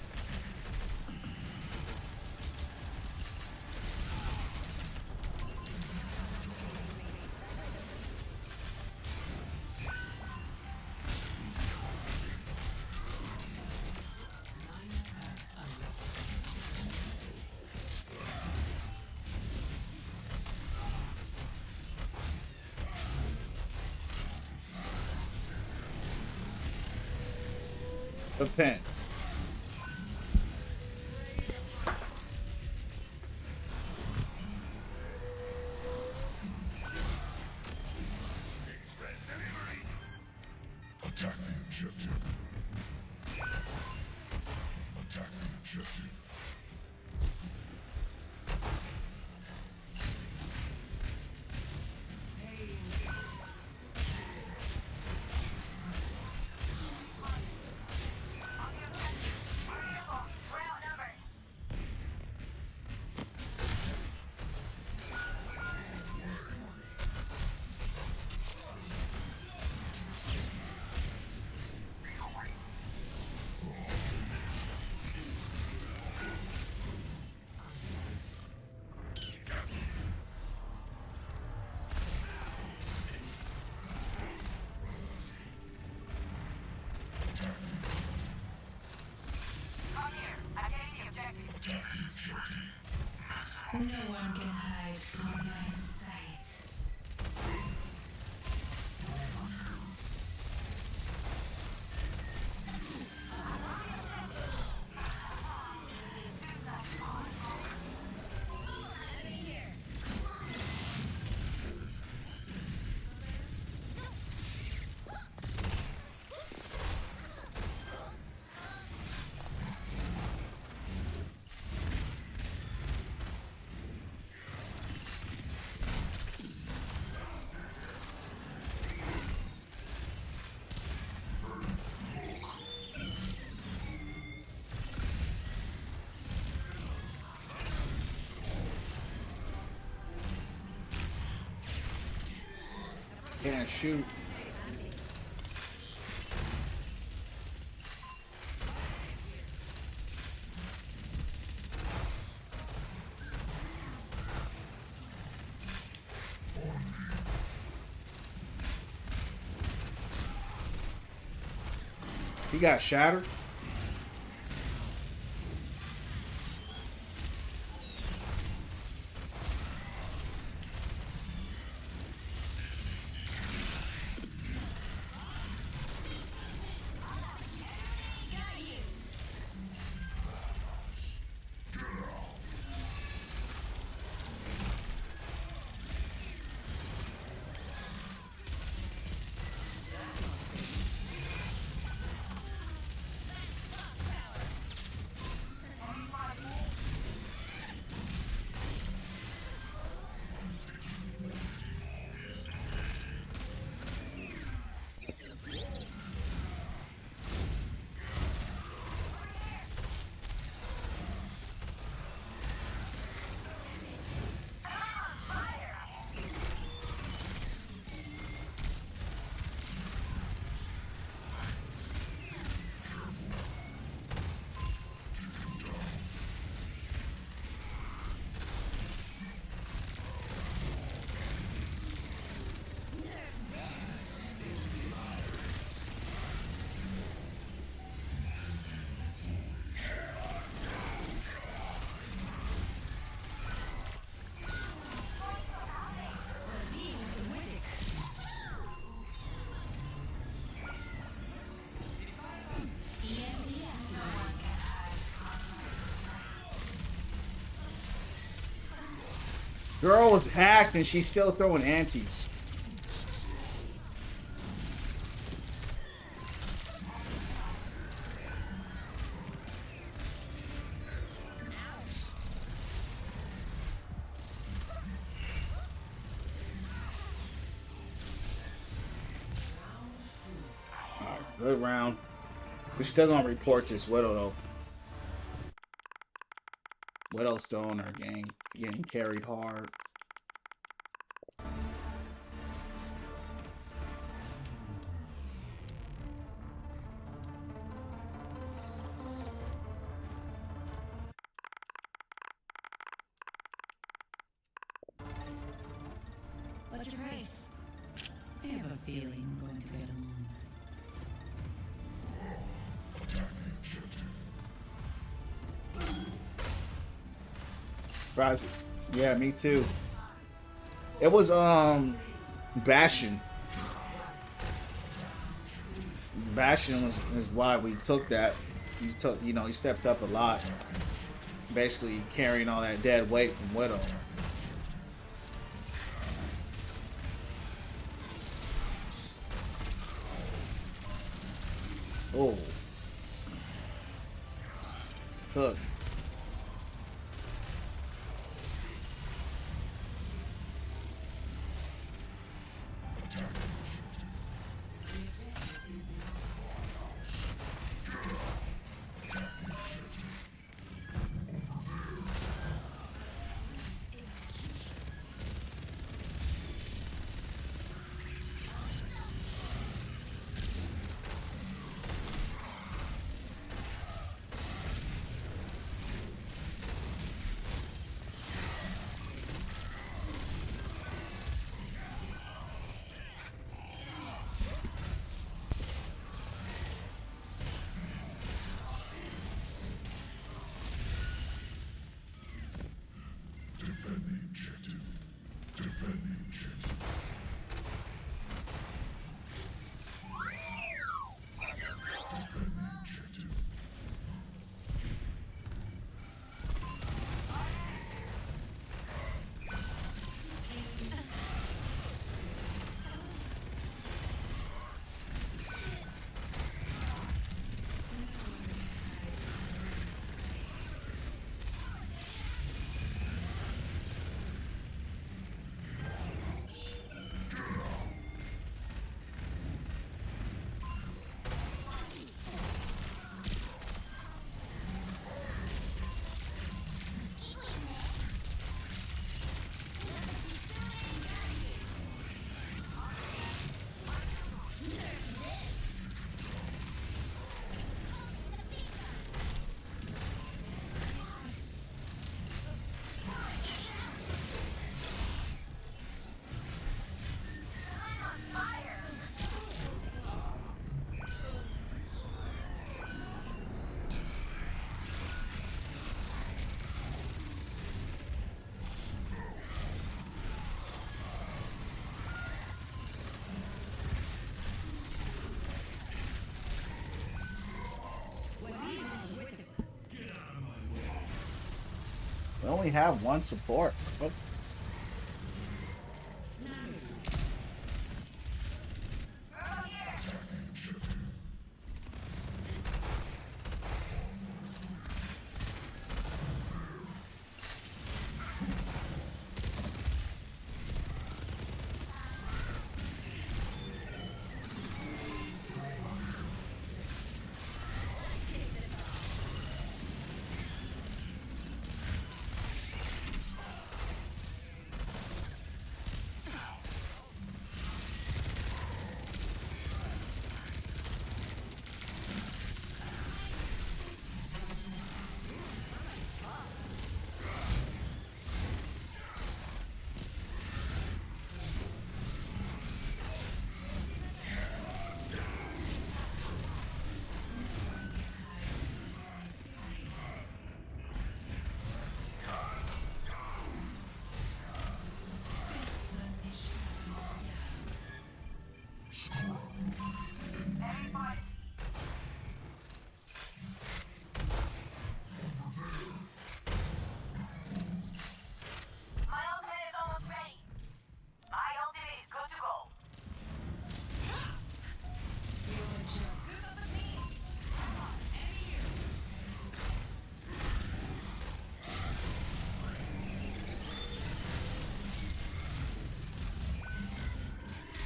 The pen. Attack the objective. Attack the objective. No one can hide from my sight. Can't shoot. He got shattered. Girl was hacked and she's still throwing antis. Alright, good round. We're still gonna report this Widow though. Widow's still on her game, getting carried hard. What's your price? I have a feeling we're going to get along. Attack the objective. Surprise. Yeah, me too. It was Bastion. Bastion is why we took that. He stepped up a lot. Basically carrying all that dead weight from Widow. Oh. Hook. only have one support. What? My ultimate is almost ready. My ultimate is good to go.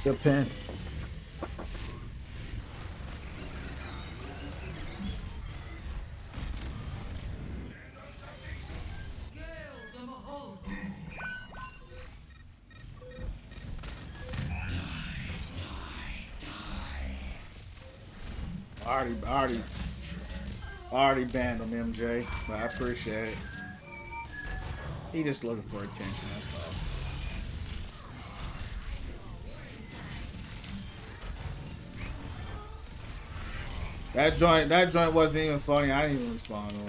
Good pin. Already banned him, MJ, but I appreciate it. He just looking for attention, that's all. That joint wasn't even funny. I didn't even respond to it.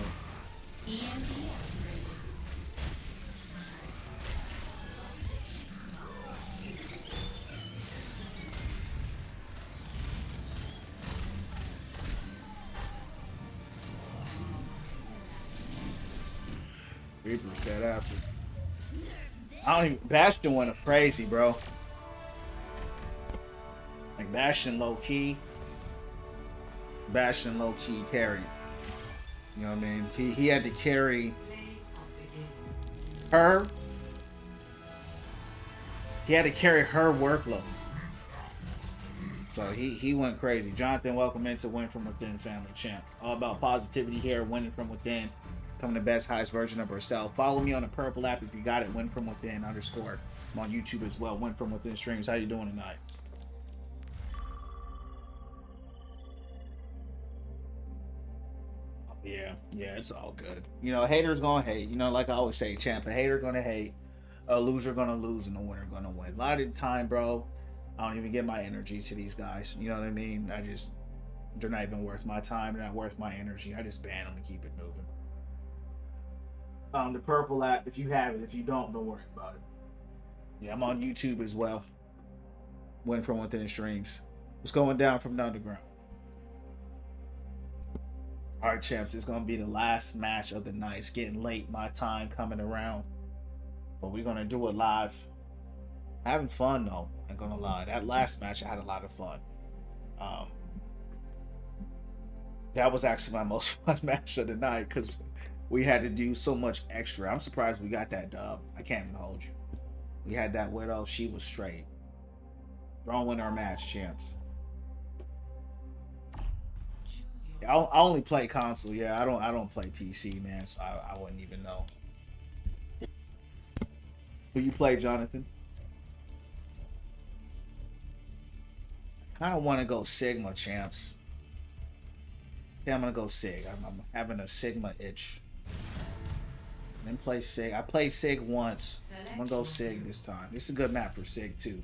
Reaper said after. I don't even. Bastion went crazy, bro. Like Bastion low key. Bastion low key carried. You know what I mean? He had to carry her. He had to carry her workload. So he went crazy. Jonathan, welcome into Win From Within Family Champ. All about positivity here, winning from within, becoming the best, highest version of herself. Follow me on the purple app if you got it. Win From Within _ I'm on YouTube as well. Win From Within streams. How you doing tonight? Yeah, it's all good. You know, haters gonna hate. You know, like I always say, champ, a hater gonna hate, a loser gonna lose, and a winner gonna win. A lot of the time, bro, I don't even give my energy to these guys. You know what I mean? They're not even worth my time. They're not worth my energy. I just ban them and keep it moving. The purple app, if you have it. If you don't worry about it. Yeah, I'm on YouTube as well. Win From Within streams. What's going down from the underground? All right, champs, it's going to be the last match of the night. It's getting late, my time coming around. But we're going to do it live. Having fun, though. I'm going to lie. That last match, I had a lot of fun. That was actually my most fun match of the night because we had to do so much extra. I'm surprised we got that dub. I can't even hold you. We had that widow. She was straight. Don't win our match, champs. I only play console. Yeah, I don't play PC, man. So I wouldn't even know. Who you play, Jonathan? I kind of want to go Sigma, champs. Yeah, I'm gonna go Sig. I'm having a Sigma itch. Then play Sig. I played Sig once. I'm gonna go Sig this time. This is a good map for Sig too.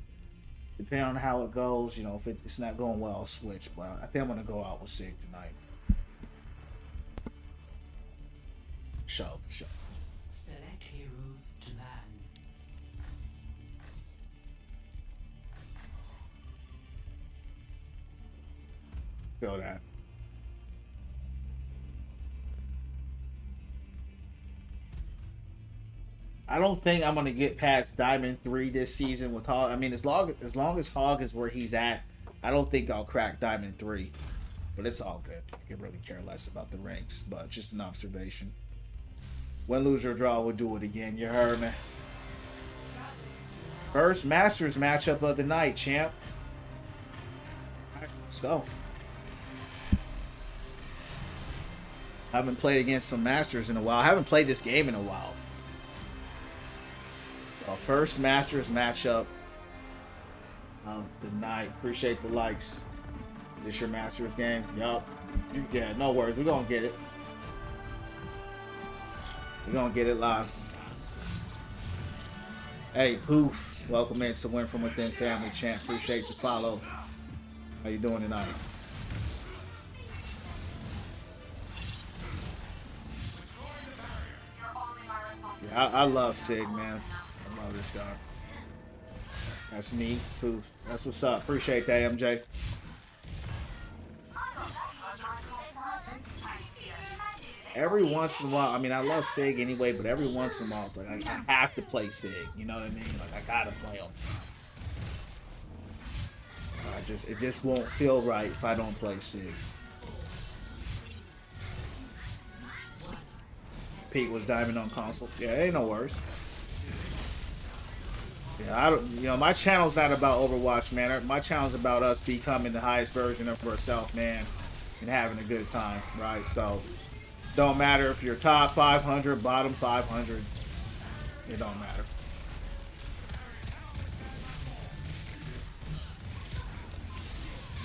Depending on how it goes, you know, if it's not going well, I'll switch. But I think I'm gonna go out with Sig tonight. For sure. Select heroes to ban. Feel that. I don't think I'm gonna get past Diamond 3 this season with Hog. I mean, as long as Hog is where he's at, I don't think I'll crack Diamond 3. But it's all good. I can really care less about the ranks, but just an observation. Win, lose, or draw, we'll do it again. You heard me. First Masters matchup of the night, champ. All right, let's go. I haven't played against some Masters in a while. I haven't played this game in a while. So first Masters matchup of the night. Appreciate the likes. This your Masters game? Yup. Yeah, no worries. We're going to get it. We're going to get it live. Hey, Poof. Welcome in to Win From Within Family Champ. Appreciate the follow. How you doing tonight? Yeah, I love Sig, man. I love this guy. That's neat. Poof. That's what's up. Appreciate that, MJ. Every once in a while, I mean, I love Sig anyway, but every once in a while, it's like I have to play Sig. You know what I mean? Like I gotta play him. It just won't feel right if I don't play Sig. Pete was diamond on console. Yeah, ain't no worse. Yeah, I don't. You know, my channel's not about Overwatch, man. My channel's about us becoming the highest version of ourselves, man, and having a good time, right? So. Don't matter if you're top 500, bottom 500. It don't matter.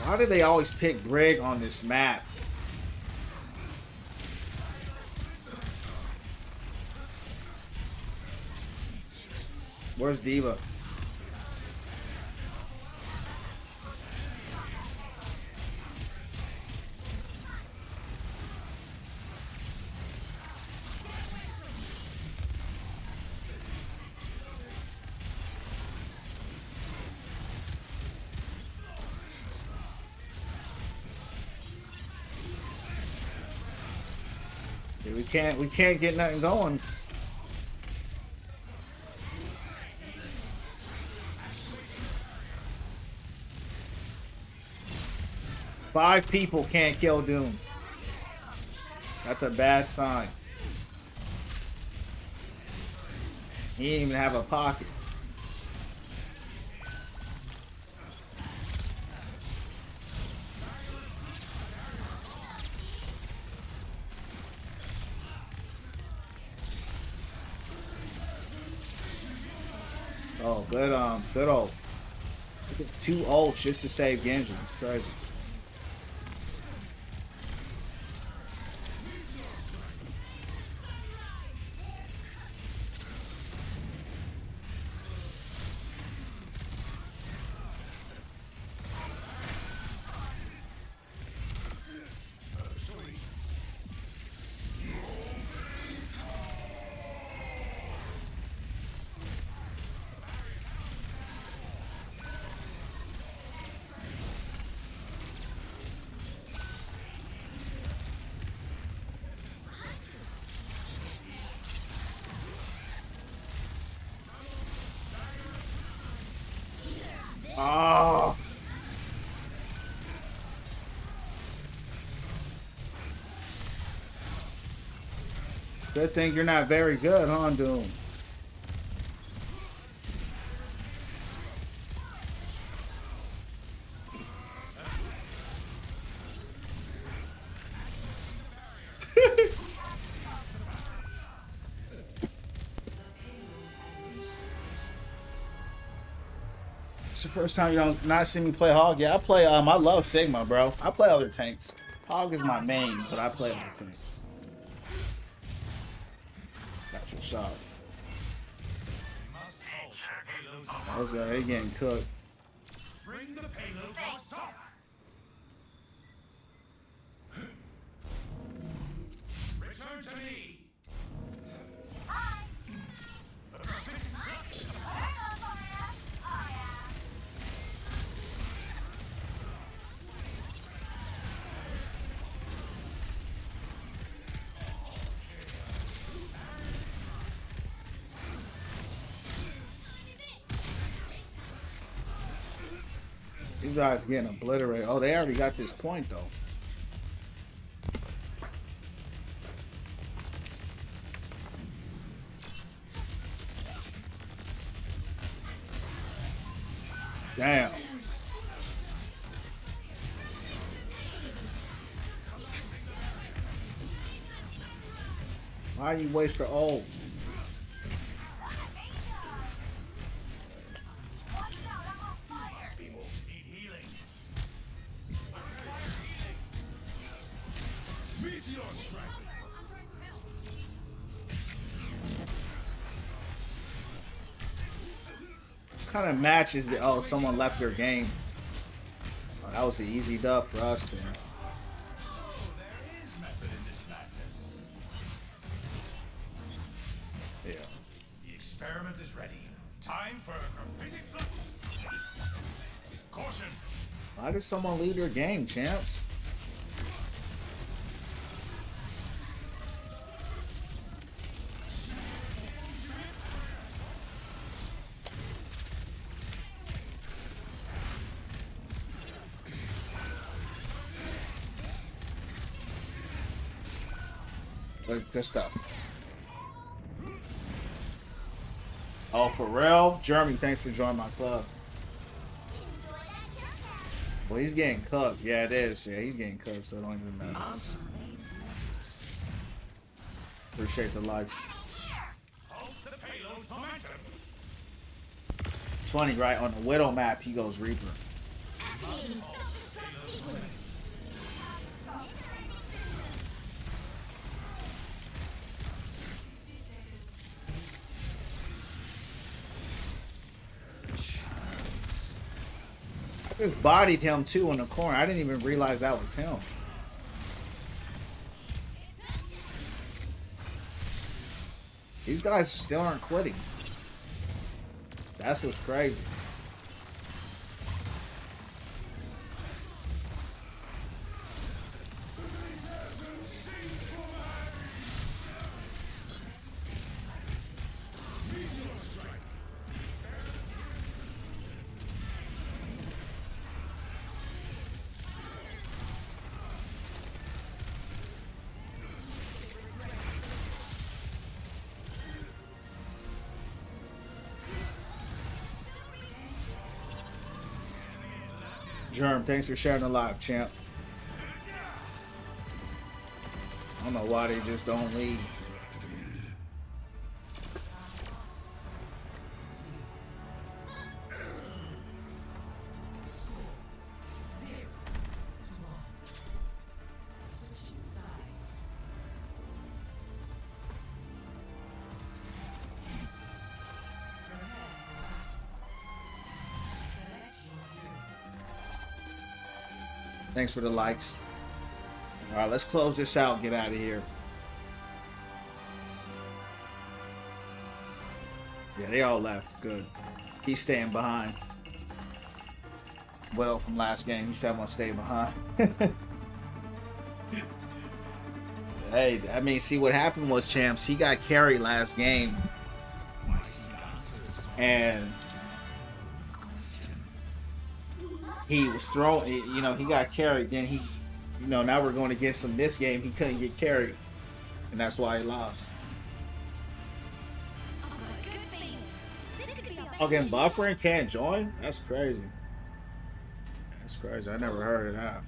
Why do they always pick Brig on this map? Where's Diva? We can't get nothing going. Five people can't kill Doom. That's a bad sign. He didn't even have a pocket. Oh, good old. 2 ults just to save Genji. It's crazy. Oh. It's a good thing you're not very good, huh, Doom? It's the first time you don't not see me play Hog. Yeah, I play. I love Sigma, bro. I play other tanks. Hog is my main, but I play other tanks. That's what's up. Those guys, they getting cooked. Bring the payload to a stop. Return to me. These guys getting obliterated. Oh, they already got this point though. Damn. Why you waste the ult? What kind of match is it? Oh, someone left their game. Oh, that was an easy dub for us then. Yeah. The experiment is ready. Time for graffiti flux. Caution. Why did someone leave their game, champs? Look, good stuff. Oh, for real? Jeremy, thanks for joining my club. Well, he's getting cooked. Yeah, it is. Yeah, he's getting cooked, so it don't even matter. Appreciate the likes. It's funny, right? On the Widow map, he goes Reaper. I just bodied him too in the corner. I didn't even realize that was him. These guys still aren't quitting. That's what's crazy. Germ, thanks for sharing the live, champ. I don't know why they just don't leave. Thanks for the likes. All right, let's close this out and get out of here. Yeah, they all left. Good. He's staying behind. Well, from last game, he said I'm gonna stay behind. Hey, I mean, see what happened was, champs, he got carried last game. And he was thrown, you know, he got carried. Then he, you know, now we're going against him this game. He couldn't get carried. And that's why he lost. Okay, buffering can't join? That's crazy. That's crazy. I never heard of that.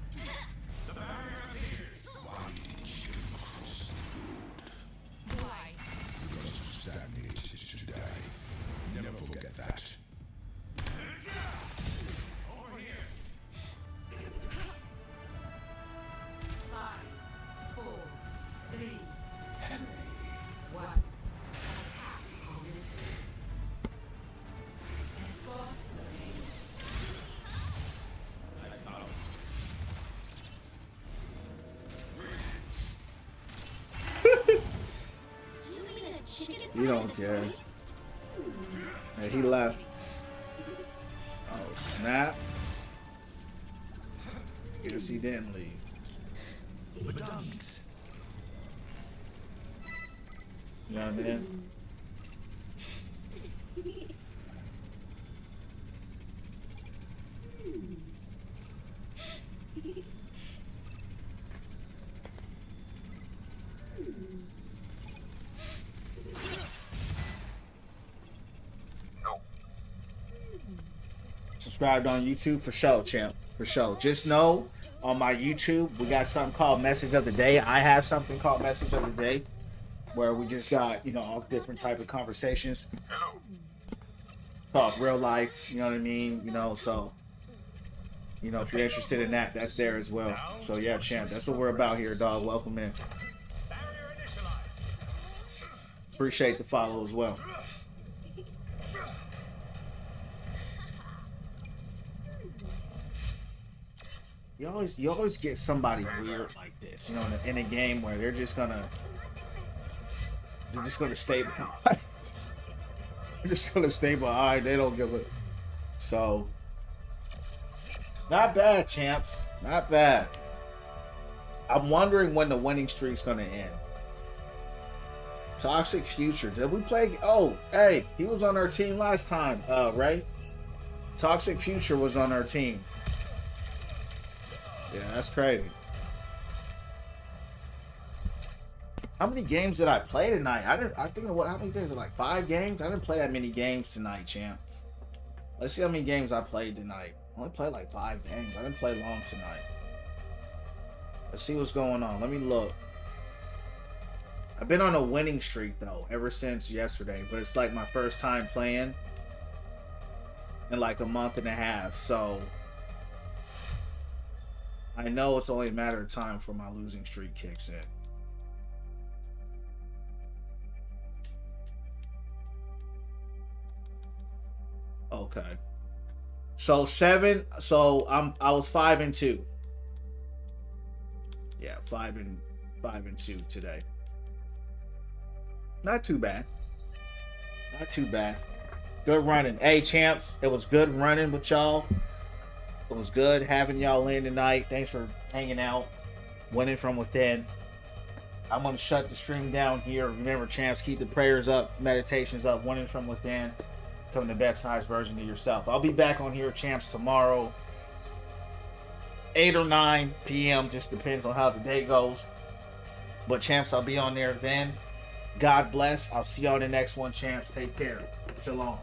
You don't care. Hey, he left. Oh, snap. Guess he didn't leave. You know what I mean? subscribed on YouTube? For sure, champ. For sure. Just know on my YouTube, we got something called Message of the Day. I have something called Message of the Day where we just got, you know, all different type of conversations. Talk real life, you know what I mean? You know, so, you know, if you're interested in that, that's there as well. So yeah, champ, that's what we're about here, dog. Welcome in. Appreciate the follow as well. You always get somebody weird like this, you know, in a game where they're just gonna stay behind. They're just gonna stay behind. They don't give a. So, not bad, champs. Not bad. I'm wondering when the winning streak's gonna end. Toxic Future. Did we play? Oh, hey, he was on our team last time, right? Toxic Future was on our team. Yeah, that's crazy. How many games did I play tonight? I think of how many games? Like 5 games? I didn't play that many games tonight, champs. Let's see how many games I played tonight. I only played like 5 games. I didn't play long tonight. Let's see what's going on. Let me look. I've been on a winning streak though ever since yesterday, but it's like my first time playing in like a month and a half, so I know it's only a matter of time for my losing streak kicks in. Okay. So 7. So I was 5-2. Yeah, 5-2 today. Not too bad. Not too bad. Good running. Hey, champs. It was good running with y'all. It was good having y'all in tonight. Thanks for hanging out. Winning from within. I'm going to shut the stream down here. Remember, champs, keep the prayers up, meditations up, winning from within. Become the best size version of yourself. I'll be back on here, champs, tomorrow. 8 or 9 p.m. Just depends on how the day goes. But, champs, I'll be on there then. God bless. I'll see y'all in the next one, champs. Take care. Shalom.